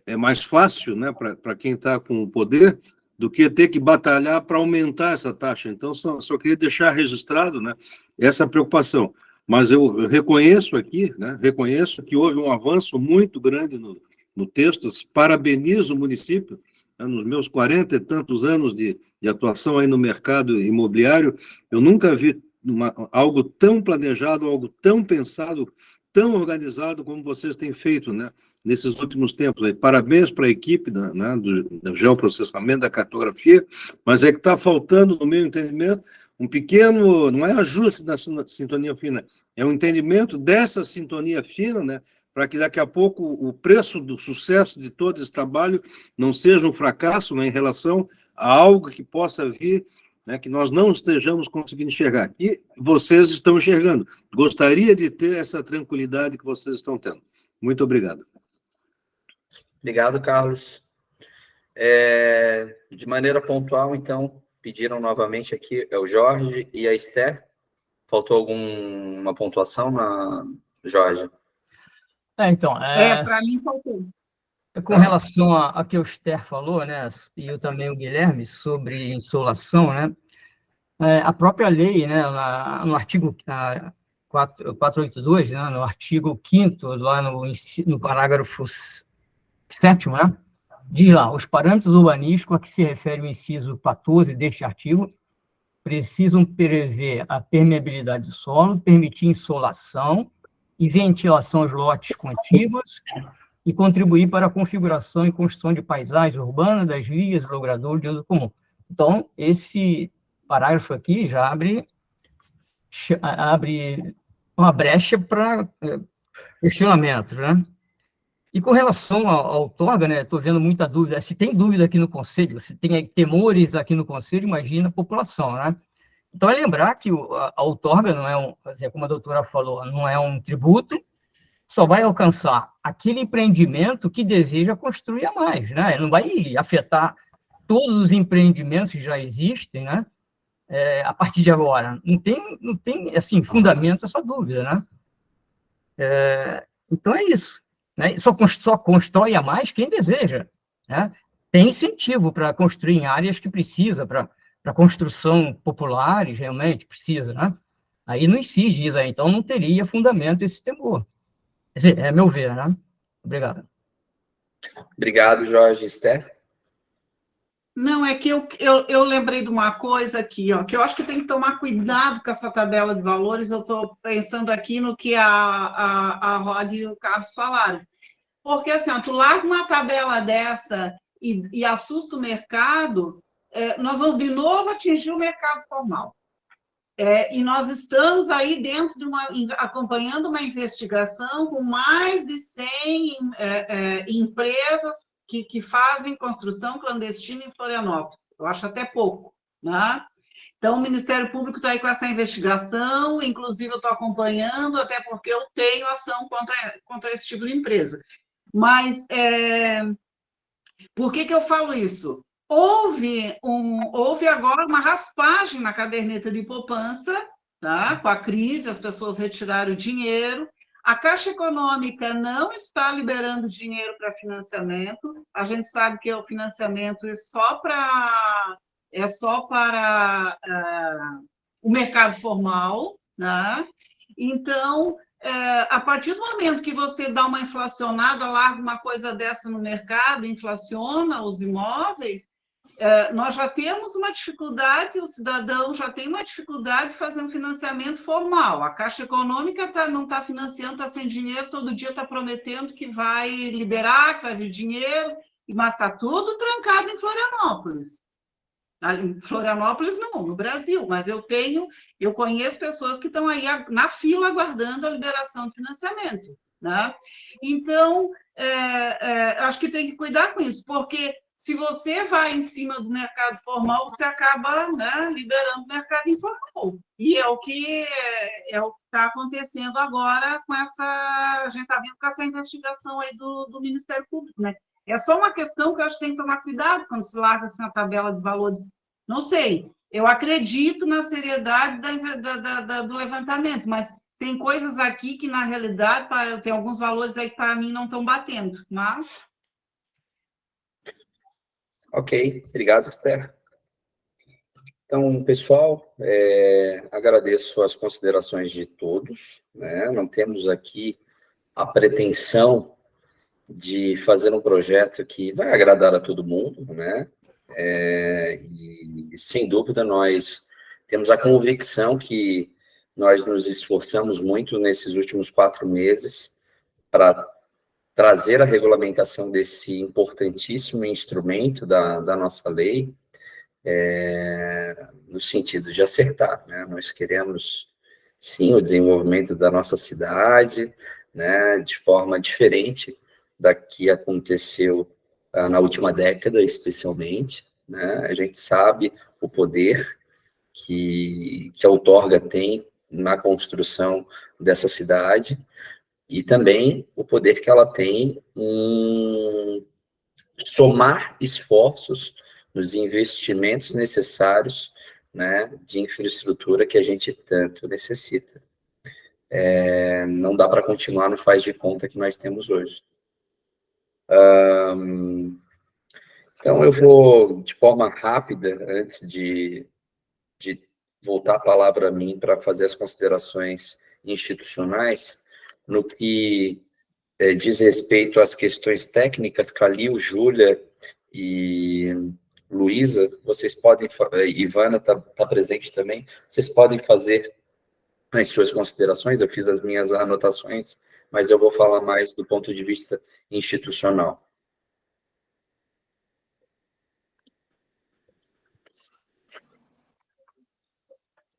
é mais fácil, né, para quem está com o poder do que ter que batalhar para aumentar essa taxa. Então, só queria deixar registrado, né, essa preocupação. Mas eu reconheço aqui, né, reconheço que houve um avanço muito grande no texto, parabenizo o município, né, nos meus 40 e tantos anos de atuação aí no mercado imobiliário, eu nunca vi algo tão planejado, algo tão pensado, tão organizado como vocês têm feito, né, nesses últimos tempos. Aí, parabéns para a equipe né, do geoprocessamento, da cartografia, mas é que está faltando, no meu entendimento, um pequeno, não é ajuste da sintonia fina, é um entendimento dessa sintonia fina, né, para que daqui a pouco o preço do sucesso de todo esse trabalho não seja um fracasso, né, em relação a algo que possa vir, né, que nós não estejamos conseguindo enxergar. E vocês estão enxergando. Gostaria de ter essa tranquilidade que vocês estão tendo. Muito obrigado. Obrigado, Carlos. De maneira pontual, então, pediram novamente aqui o Jorge e a Esther. Faltou alguma pontuação, Jorge? Então, para mim faltou. Com relação a que o Esther falou, né, e eu também o Guilherme, sobre insolação, né, a própria lei, né, no artigo 482, né, no artigo 5º, lá no parágrafo 7º, né, diz lá: os parâmetros urbanísticos a que se refere o inciso 14 deste artigo precisam prever a permeabilidade do solo, permitir insolação e ventilação aos lotes contíguos e contribuir para a configuração e construção de paisagem urbana, das vias, logradouros de uso comum. Então, esse parágrafo aqui já abre uma brecha para questionamentos, né? E com relação ao outorga, né, estou vendo muita dúvida. Se tem dúvida aqui no Conselho, se tem temores aqui no Conselho, imagina a população, né? Então, é lembrar que a outorga não é como a doutora falou, não é um tributo, só vai alcançar aquele empreendimento que deseja construir a mais, né? Não vai afetar todos os empreendimentos que já existem, né? A partir de agora. Não tem assim, fundamento essa dúvida, né? Então, é isso. Né? Só constrói a mais quem deseja. Né? Tem incentivo para construir em áreas que precisa, para construção populares, realmente precisa. Né? Aí não incide isso, então não teria fundamento esse temor. É meu ver, né? Obrigado. Obrigado, Jorge. Esther? Não, é que eu lembrei de uma coisa aqui, ó, que eu acho que tem que tomar cuidado com essa tabela de valores. Eu estou pensando aqui no que a Rod e o Carlos falaram. Porque, assim, ó, tu larga uma tabela dessa e assusta o mercado, nós vamos de novo atingir o mercado formal. E nós estamos aí acompanhando uma investigação com mais de 100 empresas que fazem construção clandestina em Florianópolis. Eu acho até pouco, né? Então, o Ministério Público está aí com essa investigação, inclusive eu estou acompanhando, até porque eu tenho ação contra esse tipo de empresa. Mas, por que eu falo isso? Houve agora uma raspagem na caderneta de poupança, tá? Com a crise, as pessoas retiraram o dinheiro. A Caixa Econômica não está liberando dinheiro para financiamento. A gente sabe que o financiamento é só para o mercado formal, né? Então, a partir do momento que você dá uma inflacionada, larga uma coisa dessa no mercado, inflaciona os imóveis, nós já temos uma dificuldade, o cidadão já tem uma dificuldade de fazer um financiamento formal. A Caixa Econômica não está financiando, está sem dinheiro, todo dia está prometendo que vai liberar, que vai vir dinheiro, mas está tudo trancado em Florianópolis. Em Florianópolis não, no Brasil, mas eu conheço pessoas que estão aí na fila aguardando a liberação de financiamento, né? Então, acho que tem que cuidar com isso, porque se você vai em cima do mercado formal, você acaba, né, liberando o mercado informal. E é o que está acontecendo agora com a gente está vendo com essa investigação aí do Ministério Público, né? É só uma questão que eu acho que tem que tomar cuidado quando se larga assim, a tabela de valores. Não sei, eu acredito na seriedade do levantamento, mas tem coisas aqui que, na realidade, tem alguns valores aí que, para mim, não estão batendo, mas... Ok, obrigado, Esther. Então, pessoal, agradeço as considerações de todos, né? Não temos aqui a pretensão de fazer um projeto que vai agradar a todo mundo, né? E, sem dúvida, nós temos a convicção que nós nos esforçamos muito nesses últimos 4 meses para trazer a regulamentação desse importantíssimo instrumento da nossa lei, no sentido de acertar, né? Nós queremos, sim, o desenvolvimento da nossa cidade, né, de forma diferente da que aconteceu na última década, especialmente, né? A gente sabe o poder que a outorga tem na construção dessa cidade, e também o poder que ela tem em somar esforços nos investimentos necessários, né, de infraestrutura que a gente tanto necessita. Não dá para continuar no faz de conta que nós temos hoje. Então, eu vou, de forma rápida, antes de voltar a palavra a mim para fazer as considerações institucionais, no que diz respeito às questões técnicas, Calil, Júlia e Luísa, vocês podem, Ivana está presente também, vocês podem fazer as suas considerações, eu fiz as minhas anotações, mas eu vou falar mais do ponto de vista institucional.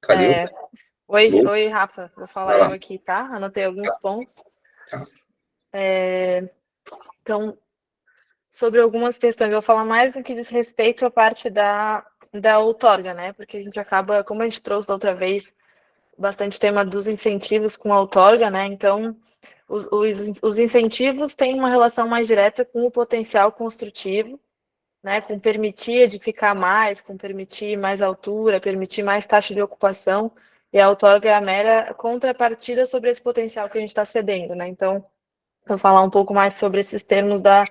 Calil? Oi, Rafa, vou falar eu aqui, tá? Anotei alguns pontos. Tá. Então, sobre algumas questões, eu vou falar mais do que diz respeito à parte da outorga, né? Porque a gente acaba, como a gente trouxe da outra vez, bastante tema dos incentivos com a outorga, né? Então, os incentivos têm uma relação mais direta com o potencial construtivo, né? Com permitir edificar mais, com permitir mais altura, permitir mais taxa de ocupação, e a outorga é a mera contrapartida sobre esse potencial que a gente está cedendo, né? Então, eu vou falar um pouco mais sobre esses termos da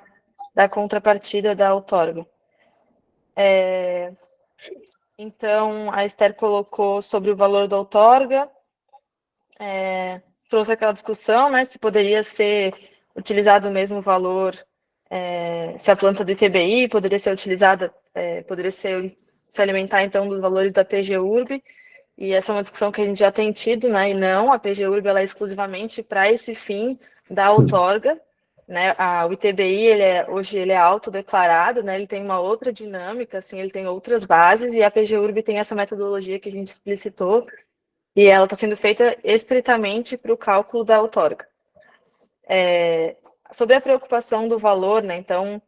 contrapartida da outorga. Então, a Esther colocou sobre o valor da outorga, trouxe aquela discussão, né, se poderia ser utilizado o mesmo valor, se a planta do ITBI poderia ser utilizada, poderia se alimentar, então, dos valores da PGURB, e essa é uma discussão que a gente já tem tido, né, e não, a PGURB ela é exclusivamente para esse fim da outorga, né, o ITBI, hoje ele é autodeclarado, né, ele tem uma outra dinâmica, assim, ele tem outras bases, e a PGURB tem essa metodologia que a gente explicitou, e ela está sendo feita estritamente para o cálculo da outorga. Sobre a preocupação do valor, né, então,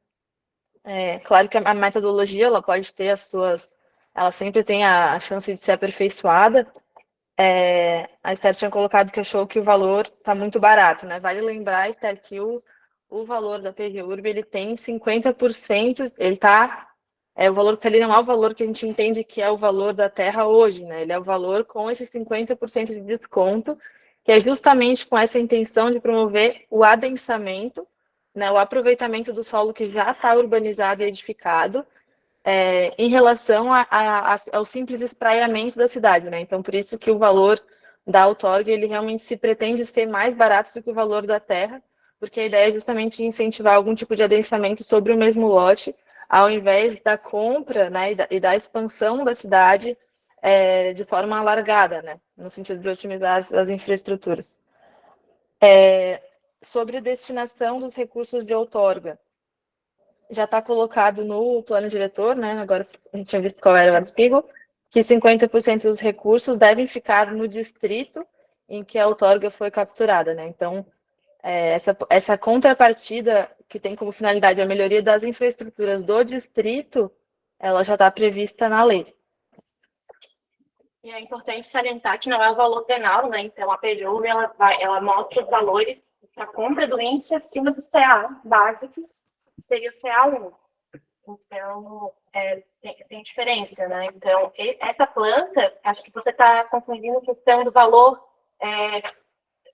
claro que a metodologia, ela pode ter ela sempre tem a chance de ser aperfeiçoada. A Esther tinha colocado que achou que o valor está muito barato, né? Vale lembrar, Esther, que o valor da PGURB, ele tem 50%, ele está... o valor que está ali não é o valor que a gente entende que é o valor da terra hoje, né? Ele é o valor com esses 50% de desconto, que é justamente com essa intenção de promover o adensamento, né? O aproveitamento do solo que já está urbanizado e edificado, em relação ao simples espraiamento da cidade, né? Então, por isso que o valor da outorga, ele realmente se pretende ser mais barato do que o valor da terra, porque a ideia é justamente incentivar algum tipo de adensamento sobre o mesmo lote, ao invés da compra, né, e da expansão da cidade de forma alargada, né? No sentido de otimizar as infraestruturas. Sobre destinação dos recursos de outorga, já está colocado no plano diretor, né? Agora a gente tinha visto qual era o artigo, que 50% dos recursos devem ficar no distrito em que a outorga foi capturada, né? Então, essa contrapartida que tem como finalidade a melhoria das infraestruturas do distrito, ela já está prevista na lei. E é importante salientar que não é o valor venal, né? Então, a PGURB, ela mostra os valores para compra do índice acima do CA básico, seria o CA1. Então, tem diferença, né? Então, essa planta, acho que você está confundindo a questão do valor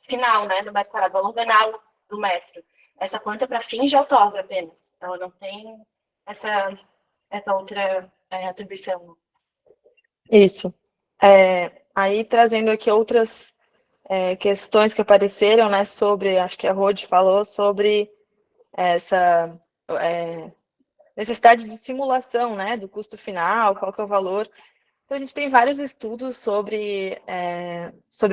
final, né, do metro quadrado, valor venal do metro. Essa planta é para fins de outorga apenas. Ela não tem essa outra atribuição. Isso. Aí, trazendo aqui outras questões que apareceram, né, sobre, acho que a Rod falou, sobre essa necessidade de simulação, né, do custo final, qual que é o valor. Então, a gente tem vários estudos sobre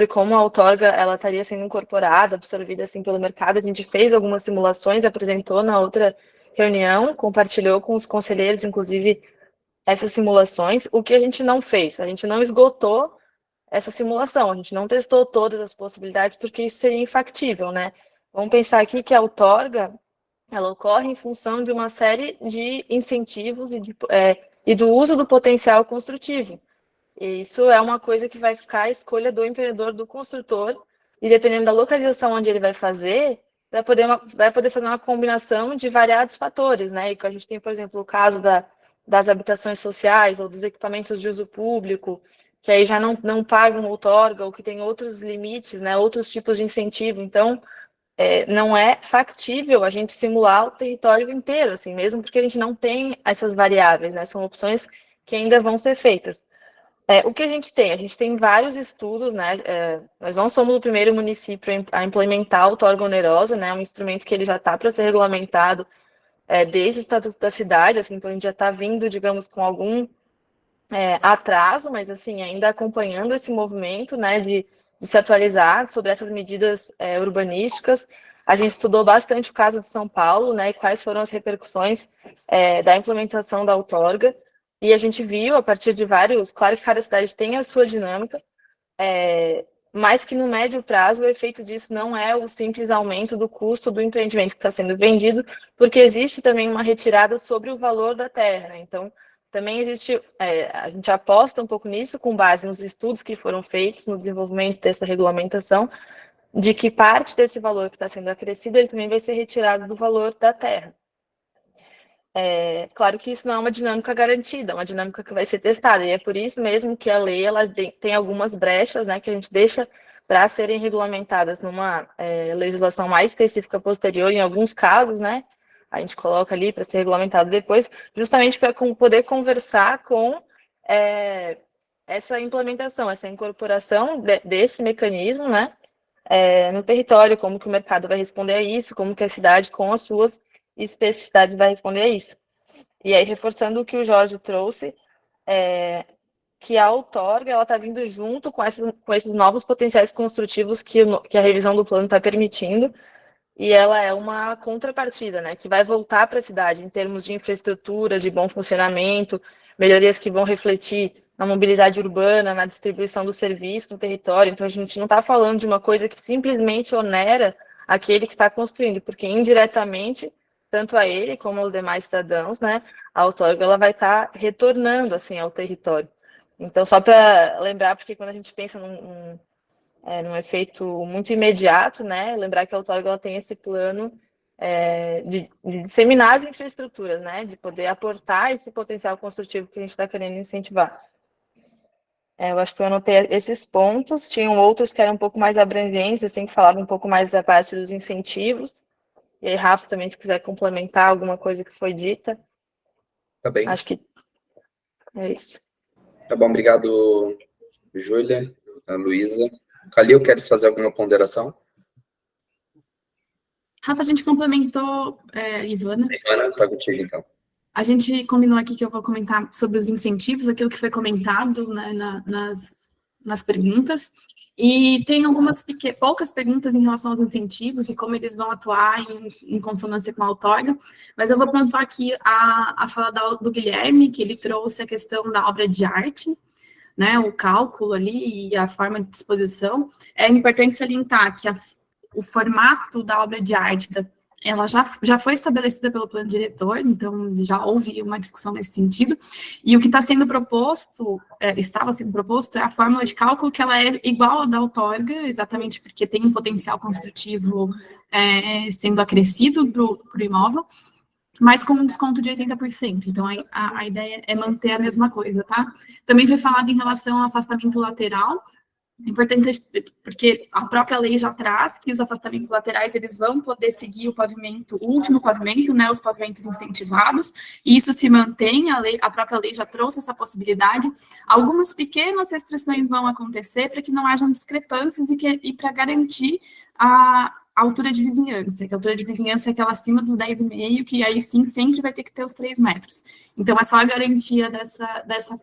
como a outorga ela estaria sendo incorporada, absorvida assim pelo mercado. A gente fez algumas simulações, apresentou na outra reunião, compartilhou com os conselheiros, inclusive, essas simulações. O que a gente não fez? A gente não esgotou essa simulação, a gente não testou todas as possibilidades, porque isso seria infactível, né? Vamos pensar aqui que a outorga, ela ocorre em função de uma série de incentivos e do uso do potencial construtivo. E isso é uma coisa que vai ficar à escolha do empreendedor, do construtor, e dependendo da localização onde ele vai fazer, vai poder fazer uma combinação de variados fatores, né? E que a gente tem, por exemplo, o caso das habitações sociais ou dos equipamentos de uso público, que aí já não pagam outorga, ou que tem outros limites, né? Outros tipos de incentivo. Então, não é factível a gente simular o território inteiro, assim, mesmo porque a gente não tem essas variáveis, né? São opções que ainda vão ser feitas. O que a gente tem? A gente tem vários estudos, né? Nós não somos o primeiro município a implementar a outorga onerosa, né? Um instrumento que ele já está para ser regulamentado desde o Estatuto da Cidade, assim, então a gente já está vindo, digamos, com algum atraso, mas assim, ainda acompanhando esse movimento, né, de se atualizar sobre essas medidas urbanísticas. A gente estudou bastante o caso de São Paulo, né, e quais foram as repercussões da implementação da outorga, e a gente viu, a partir de vários, claro que cada cidade tem a sua dinâmica, mas que no médio prazo o efeito disso não é o simples aumento do custo do empreendimento que está sendo vendido, porque existe também uma retirada sobre o valor da terra, né? Então, também existe, a gente aposta um pouco nisso, com base nos estudos que foram feitos no desenvolvimento dessa regulamentação, de que parte desse valor que está sendo acrescido, ele também vai ser retirado do valor da terra. Claro que isso não é uma dinâmica garantida, é uma dinâmica que vai ser testada, e é por isso mesmo que a lei ela tem algumas brechas, né, que a gente deixa para serem regulamentadas numa legislação mais específica posterior, em alguns casos, né, a gente coloca ali para ser regulamentado depois, justamente para poder conversar com essa implementação, essa incorporação desse mecanismo, né, no território, como que o mercado vai responder a isso, como que a cidade, com as suas especificidades, vai responder a isso. E aí, reforçando o que o Jorge trouxe, que a outorga ela está vindo junto com esses novos potenciais construtivos que a revisão do plano está permitindo, e ela é uma contrapartida, né, que vai voltar para a cidade em termos de infraestrutura, de bom funcionamento, melhorias que vão refletir na mobilidade urbana, na distribuição do serviço no território. Então, a gente não está falando de uma coisa que simplesmente onera aquele que está construindo, porque indiretamente, tanto a ele como aos demais cidadãos, né, a outorga ela vai estar retornando assim ao território. Então, só para lembrar, porque quando a gente pensa num efeito muito imediato, né, lembrar que a outorga ela tem esse plano de disseminar as infraestruturas, né, de poder aportar esse potencial construtivo que a gente está querendo incentivar. Eu acho que eu anotei esses pontos, tinham outros que eram um pouco mais abrangentes, assim, que falavam um pouco mais da parte dos incentivos. E aí, Rafa, também, se quiser complementar alguma coisa que foi dita. Tá bem. Acho que é isso. Tá bom, obrigado, Júlia, Luísa. Calil, queres fazer alguma ponderação? Rafa, a gente complementou, Ivana. Ivana, tá contigo, então. A gente combinou aqui que eu vou comentar sobre os incentivos, aquilo que foi comentado, né, nas perguntas, e tem poucas perguntas em relação aos incentivos e como eles vão atuar em consonância com a outorga, mas eu vou pontuar aqui a fala do Guilherme, que ele trouxe a questão da obra de arte, né, o cálculo ali e a forma de disposição. É importante salientar que o formato da obra de arte, ela já foi estabelecida pelo plano diretor, então já houve uma discussão nesse sentido, e o que está sendo proposto, estava sendo proposto, é a fórmula de cálculo, que ela é igual à da outorga, exatamente porque tem um potencial construtivo sendo acrescido para o imóvel, mas com um desconto de 80%. Então, a ideia é manter a mesma coisa, tá? Também foi falado em relação ao afastamento lateral. Importante, porque a própria lei já traz que os afastamentos laterais, eles vão poder seguir o último pavimento, né, os pavimentos incentivados, e isso se mantém, a própria lei já trouxe essa possibilidade. Algumas pequenas restrições vão acontecer para que não hajam discrepâncias e para garantir a altura de vizinhança, que a altura de vizinhança é aquela acima dos 10,5, que aí sim sempre vai ter que ter os 3 metros. Então, é só a garantia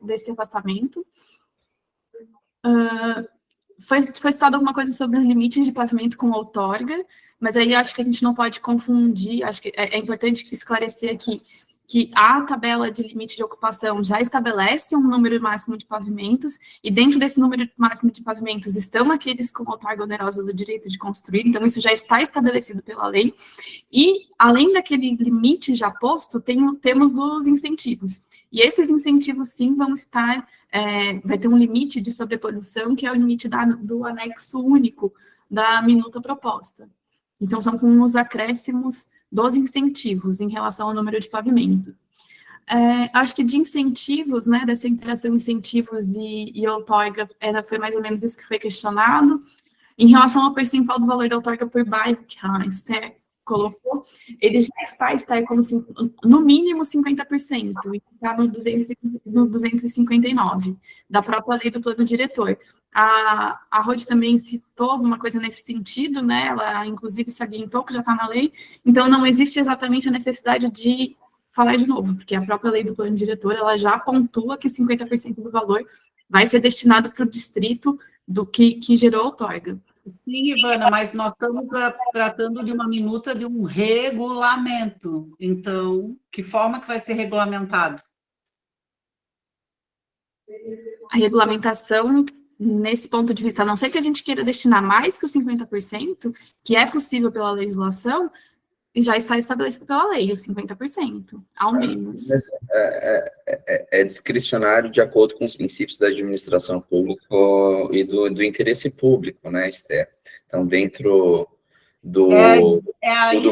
desse afastamento. Foi citado alguma coisa sobre os limites de pavimento com outorga, mas aí acho que a gente não pode confundir, acho que é importante esclarecer aqui que a tabela de limite de ocupação já estabelece um número máximo de pavimentos, e dentro desse número máximo de pavimentos estão aqueles com outorga onerosa do direito de construir, então isso já está estabelecido pela lei, e além daquele limite já posto, temos os incentivos, e esses incentivos sim vão estar, vai ter um limite de sobreposição, que é o limite do anexo único da minuta proposta. Então, são com os acréscimos dos incentivos em relação ao número de pavimento. Acho que de incentivos, né, dessa interação incentivos e outorga, foi mais ou menos isso que foi questionado. Em relação ao percentual do valor da outorga por bairro, que a Esther colocou, ele já está como no mínimo 50%, e está no 259, da própria lei do plano diretor. A Rod também citou alguma coisa nesse sentido, né? Ela, inclusive, salientou que já está na lei, então não existe exatamente a necessidade de falar de novo, porque a própria lei do plano diretor, ela já pontua que 50% do valor vai ser destinado para o distrito do que gerou a outorga. Sim, Ivana, mas nós estamos tratando de uma minuta de um regulamento. Então, que forma que vai ser regulamentado? A regulamentação, nesse ponto de vista, a não ser que a gente queira destinar mais que os 50%, que é possível pela legislação, já está estabelecido pela lei, os 50%, ao menos. É discricionário de acordo com os princípios da administração pública e do interesse público, né, Esther? Então, dentro do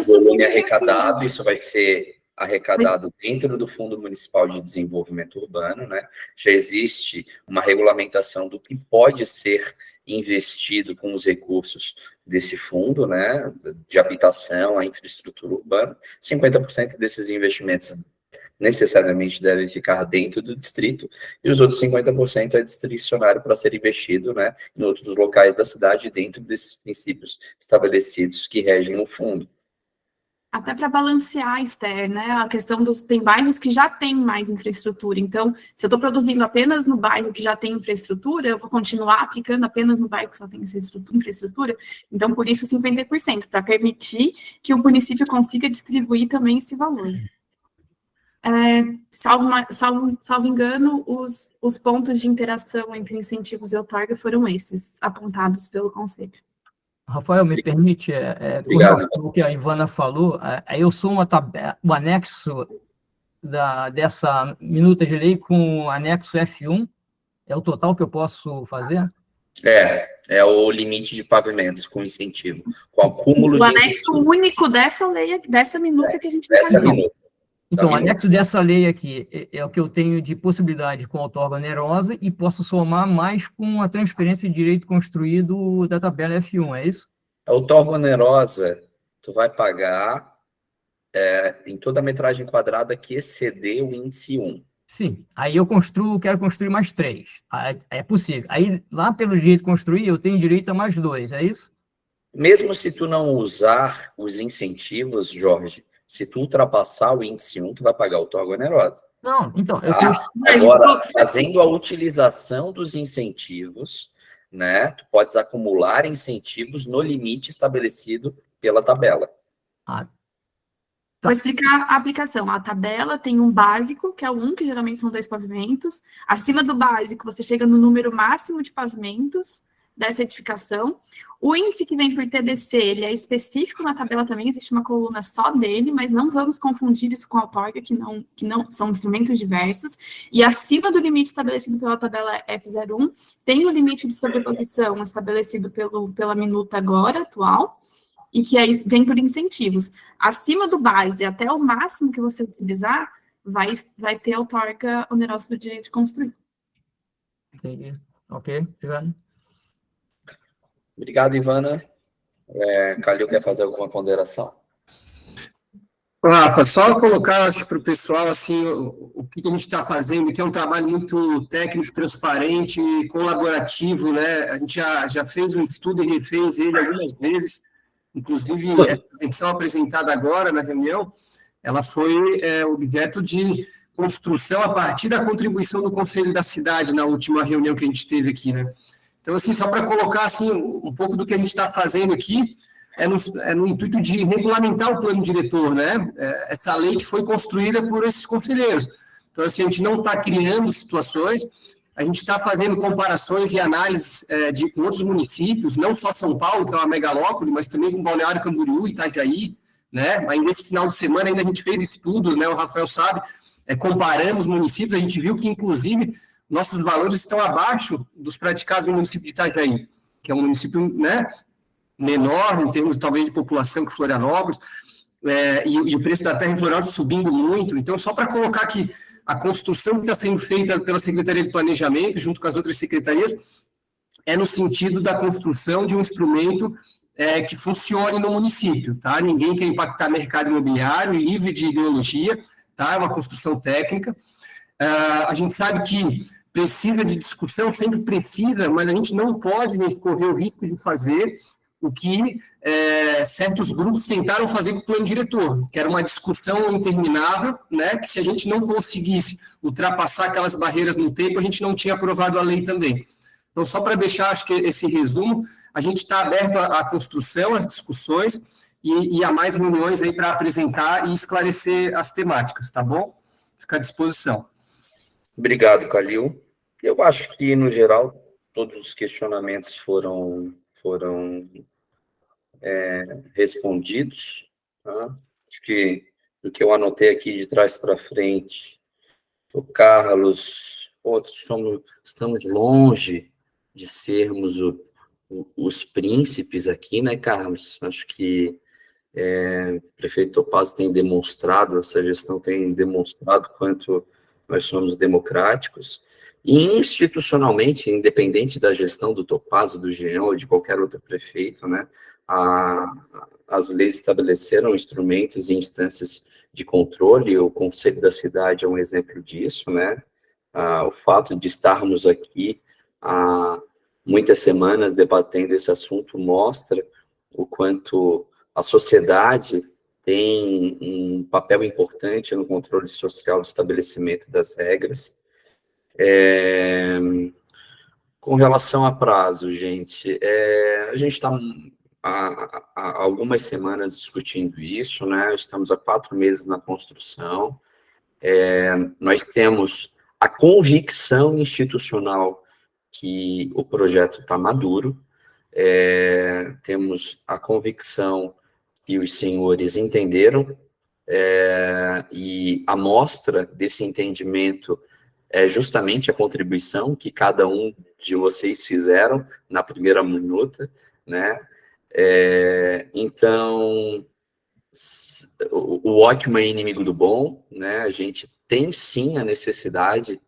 volume arrecadado, isso vai ser arrecadado dentro do Fundo Municipal de Desenvolvimento Urbano, né? Já existe uma regulamentação do que pode ser investido com os recursos desse fundo, né, de habitação, a infraestrutura urbana. 50% desses investimentos necessariamente devem ficar dentro do distrito, e os outros 50% é discricionário para ser investido, né, em outros locais da cidade, dentro desses princípios estabelecidos que regem o fundo. Até para balancear, Esther, né, a questão tem bairros que já têm mais infraestrutura, então, se eu estou produzindo apenas no bairro que já tem infraestrutura, eu vou continuar aplicando apenas no bairro que só tem infraestrutura, então, por isso, 50%, para permitir que o município consiga distribuir também esse valor. salvo engano, os pontos de interação entre incentivos e outorga foram esses, apontados pelo Conselho. Rafael, me permite, com relação ao que a Ivana falou, eu sou o anexo dessa minuta de lei com o anexo F1, é o total que eu posso fazer? É o limite de pavimentos com incentivo, com acúmulo de anexo incentivo. Único dessa lei, dessa minuta que a gente dessa minuta. Então, o anexo dessa lei aqui é o que eu tenho de possibilidade com a outorga onerosa e posso somar mais com a transferência de direito construído da tabela F1, é isso? A outorga onerosa, tu vai pagar em toda a metragem quadrada que exceder o índice 1. Sim, aí eu quero construir mais 3. É possível. Aí, lá pelo direito de construir, eu tenho direito a mais 2, é isso? Mesmo se tu não usar os incentivos, Jorge, se tu ultrapassar o índice 1, tu vai pagar a outorga onerosa. Não, então... Agora, fazendo a utilização dos incentivos, né, tu podes acumular incentivos no limite estabelecido pela tabela. Vou explicar a aplicação. A tabela tem um básico, que é o 1, que geralmente são 2 pavimentos. Acima do básico, você chega no número máximo de pavimentos dessa edificação. O índice que vem por TBC, ele é específico na tabela também, existe uma coluna só dele, mas não vamos confundir isso com a outorga, que não são instrumentos diversos. E acima do limite estabelecido pela tabela F01, tem o limite de sobreposição estabelecido pela minuta agora, atual, e que aí vem por incentivos. Acima do base, até o máximo que você utilizar, vai ter a outorga onerosa do direito de construir. Entendi. Ok, Ivana. Obrigado, Ivana. Calil quer fazer alguma ponderação? Rafa, só colocar, acho, para o pessoal, assim, o que a gente está fazendo, que é um trabalho muito técnico, transparente, colaborativo, né? A gente já fez um estudo e refez ele algumas vezes. Inclusive, essa intenção apresentada agora na reunião, ela foi objeto de construção a partir da contribuição do Conselho da Cidade na última reunião que a gente teve aqui, né? Então, assim, só para colocar assim, um pouco do que a gente está fazendo aqui, no intuito de regulamentar o plano diretor, né? Essa lei que foi construída por esses conselheiros. Então, assim, a gente não está criando situações, a gente está fazendo comparações e análises com outros municípios, não só São Paulo, que é uma megalópole, mas também com Balneário Camboriú e Itajaí, né? Aí, nesse final de semana, ainda a gente fez estudo, né? O Rafael sabe, comparamos municípios, a gente viu que, inclusive, nossos valores estão abaixo dos praticados no município de Itajaí, que é um município, né, menor, em termos, talvez, de população que Florianópolis, e o preço da terra em Florianópolis subindo muito. Então, só para colocar que a construção que está sendo feita pela Secretaria de Planejamento, junto com as outras secretarias, é no sentido da construção de um instrumento que funcione no município, tá? Ninguém quer impactar mercado imobiliário, livre de ideologia, tá? É uma construção técnica. A gente sabe que precisa de discussão, sempre precisa, mas a gente não pode correr o risco de fazer o que certos grupos tentaram fazer com o plano diretor, que era uma discussão interminável, né, que se a gente não conseguisse ultrapassar aquelas barreiras no tempo, a gente não tinha aprovado a lei também. Então, só para deixar, acho que esse resumo, a gente está aberto à construção, às discussões e a mais reuniões aí para apresentar e esclarecer as temáticas, tá bom? Fica à disposição. Obrigado, Calil. Eu acho que, no geral, todos os questionamentos foram respondidos. Tá? Acho que o que eu anotei aqui de trás para frente, o Carlos, estamos longe de sermos os príncipes aqui, né, Carlos? Acho que o prefeito Topazio tem demonstrado, essa gestão tem demonstrado quanto nós somos democráticos, e institucionalmente, independente da gestão do Topazio, do Jean ou de qualquer outro prefeito, né, as leis estabeleceram instrumentos e instâncias de controle, o Conselho da Cidade é um exemplo disso, né, o fato de estarmos aqui há muitas semanas debatendo esse assunto mostra o quanto a sociedade tem um papel importante no controle social do estabelecimento das regras. Com relação a prazo, gente, a gente está há algumas semanas discutindo isso, né? Estamos há 4 meses na construção. Nós temos a convicção institucional que o projeto está maduro, temos a convicção que os senhores entenderam, e a mostra desse entendimento é justamente a contribuição que cada um de vocês fizeram na primeira minuta, né? Então, o ótimo é inimigo do bom, né? A gente tem sim a necessidade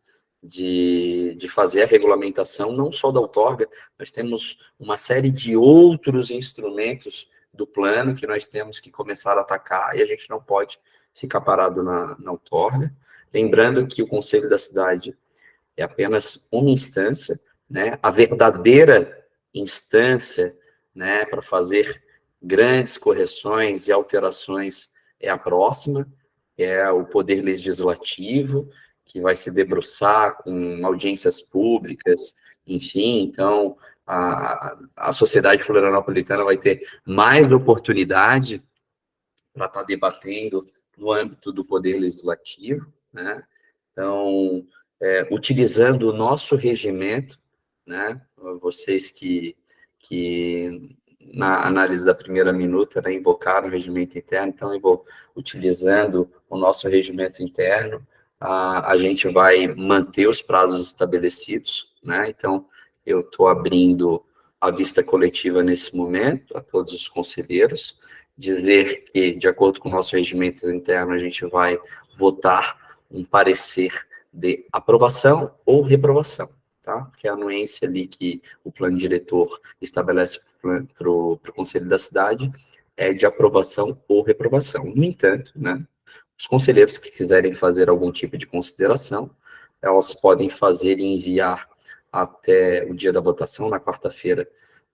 de fazer a regulamentação, não só da outorga, nós temos uma série de outros instrumentos do plano que nós temos que começar a atacar, e a gente não pode ficar parado na outorga. Lembrando que o Conselho da Cidade é apenas uma instância, né? A verdadeira instância, né, para fazer grandes correções e alterações é a próxima, é o Poder Legislativo, que vai se debruçar com audiências públicas, enfim. Então, a sociedade florianopolitana vai ter mais oportunidade para estar debatendo no âmbito do Poder Legislativo, né? Então, utilizando o nosso regimento, né? Vocês que na análise da primeira minuta, né, invocaram o regimento interno, então eu vou utilizando o nosso regimento interno, a gente vai manter os prazos estabelecidos, né? Então, eu estou abrindo a vista coletiva nesse momento, a todos os conselheiros, dizer que, de acordo com o nosso regimento interno, a gente vai votar um parecer de aprovação ou reprovação, tá? Porque a anuência ali que o plano diretor estabelece para o Conselho da Cidade é de aprovação ou reprovação. No entanto, né, os conselheiros que quiserem fazer algum tipo de consideração, elas podem fazer e enviar até o dia da votação, na quarta-feira,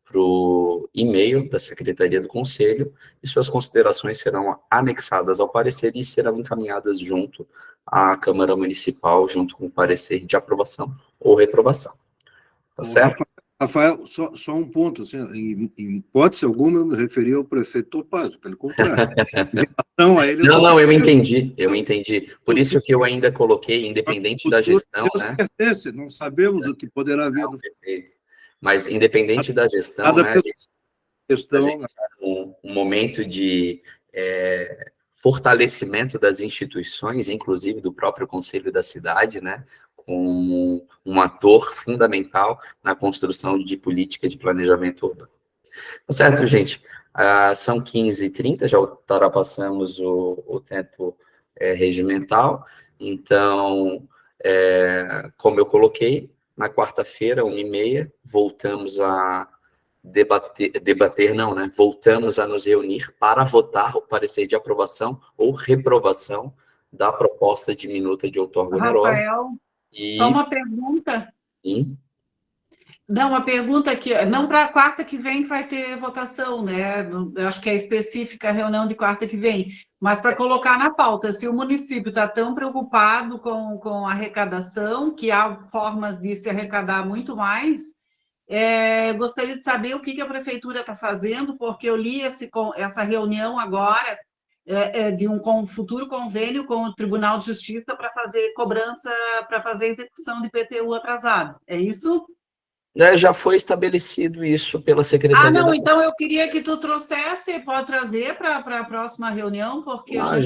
para o e-mail da Secretaria do Conselho, e suas considerações serão anexadas ao parecer e serão encaminhadas junto à Câmara Municipal, junto com o parecer de aprovação ou reprovação. Tá certo? Rafael, só um ponto, assim, em hipótese alguma eu me referi ao prefeito Topazio, pelo contrário. Então, a ele não, eu entendi. Por isso que eu ainda coloquei, independente da gestão, né? Pertence, não sabemos o que poderá vir do... Perfeito. Mas, independente da gestão, né, a gente está um momento de fortalecimento das instituições, inclusive do próprio Conselho da Cidade, né, como um ator fundamental na construção de política de planejamento urbano. Tá certo, gente? São 15h30, já ultrapassamos o tempo regimental, então, como eu coloquei, na quarta-feira, 13h30, voltamos a voltamos a nos reunir para votar o parecer de aprovação ou reprovação da proposta de minuta de outorga onerosa. Rafael, só uma pergunta. Sim. Não, uma pergunta aqui, não para a quarta que vem que vai ter votação, né? Eu acho que é específica a reunião de quarta que vem, mas para colocar na pauta, se o município está tão preocupado com a arrecadação, que há formas de se arrecadar muito mais, gostaria de saber o que a prefeitura está fazendo, porque eu li essa reunião agora de um futuro convênio com o Tribunal de Justiça para fazer cobrança, para fazer execução de IPTU atrasado. É isso? Já foi estabelecido isso pela Secretaria. Não, então eu queria que tu trouxesse, pode trazer para a próxima reunião, porque a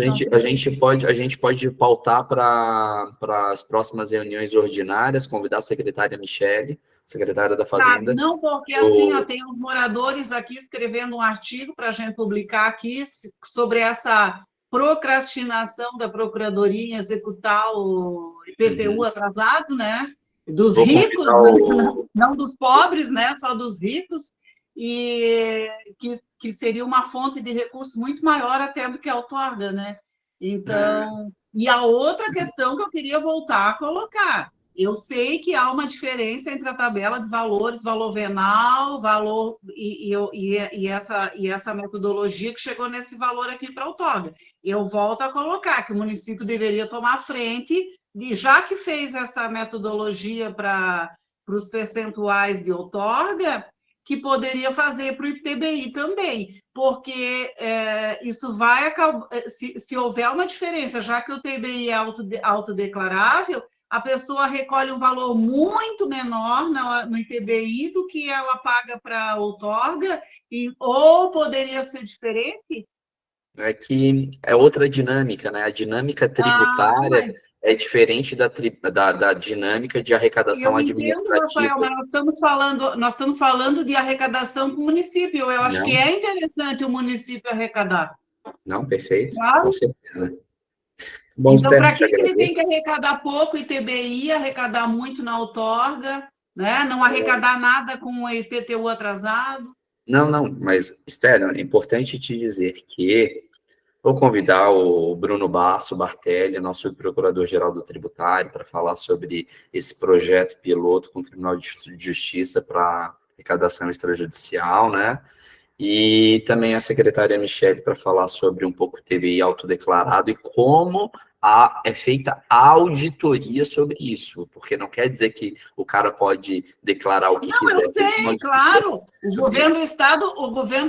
gente pode pautar para as próximas reuniões ordinárias, convidar a secretária Michele, secretária da Fazenda. Não, porque assim, tem uns moradores aqui escrevendo um artigo para a gente publicar aqui sobre essa procrastinação da Procuradoria em executar o IPTU atrasado, né? Dos ricos, não dos pobres, né? Só dos ricos, e que seria uma fonte de recursos muito maior até do que a outorga, né? Então, e a outra questão que eu queria voltar a colocar, eu sei que há uma diferença entre a tabela de valores, valor venal, valor e essa metodologia que chegou nesse valor aqui para a outorga. Eu volto a colocar que o município deveria tomar frente, já que fez essa metodologia para os percentuais de outorga, que poderia fazer para o ITBI também, porque isso vai acabar, se houver uma diferença, já que o ITBI é autodeclarável, a pessoa recolhe um valor muito menor no ITBI do que ela paga para a outorga, ou poderia ser diferente? É que é outra dinâmica, né? A dinâmica tributária é diferente da dinâmica de arrecadação administrativa. Rafael, mas nós estamos falando de arrecadação do município. Eu acho que é interessante o município arrecadar. Não, perfeito, claro. Com certeza. Bom, então, para que ele tem que arrecadar pouco ITBI, arrecadar muito na outorga, né? Não arrecadar nada com o IPTU atrasado? Não, mas, Esther, é importante te dizer que vou convidar o Bruno Bartelli, nosso procurador-geral do tributário, para falar sobre esse projeto piloto com o Tribunal de Justiça para arrecadação extrajudicial, né? E também a secretária Michele para falar sobre um pouco o TBI autodeclarado e como é feita a auditoria sobre isso, porque não quer dizer que o cara pode declarar o que quiser. Eu sei, claro. O governo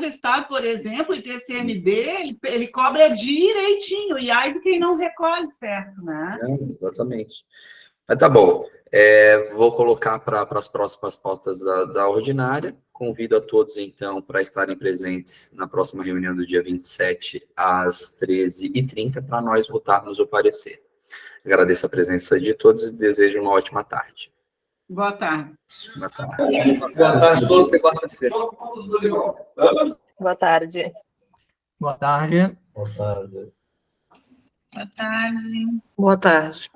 do Estado, por exemplo, o ITCMD, ele cobra direitinho, e aí de quem não recolhe, certo, né? Exatamente. Mas tá bom. Vou colocar para as próximas pautas da ordinária. Convido a todos, então, para estarem presentes na próxima reunião do dia 27, às 13h30, para nós votarmos o parecer. Agradeço a presença de todos e desejo uma ótima tarde. Boa tarde. Boa tarde. Boa tarde a todos, até quarta-feira. Boa tarde. Boa tarde. Boa tarde. Boa tarde. Boa tarde.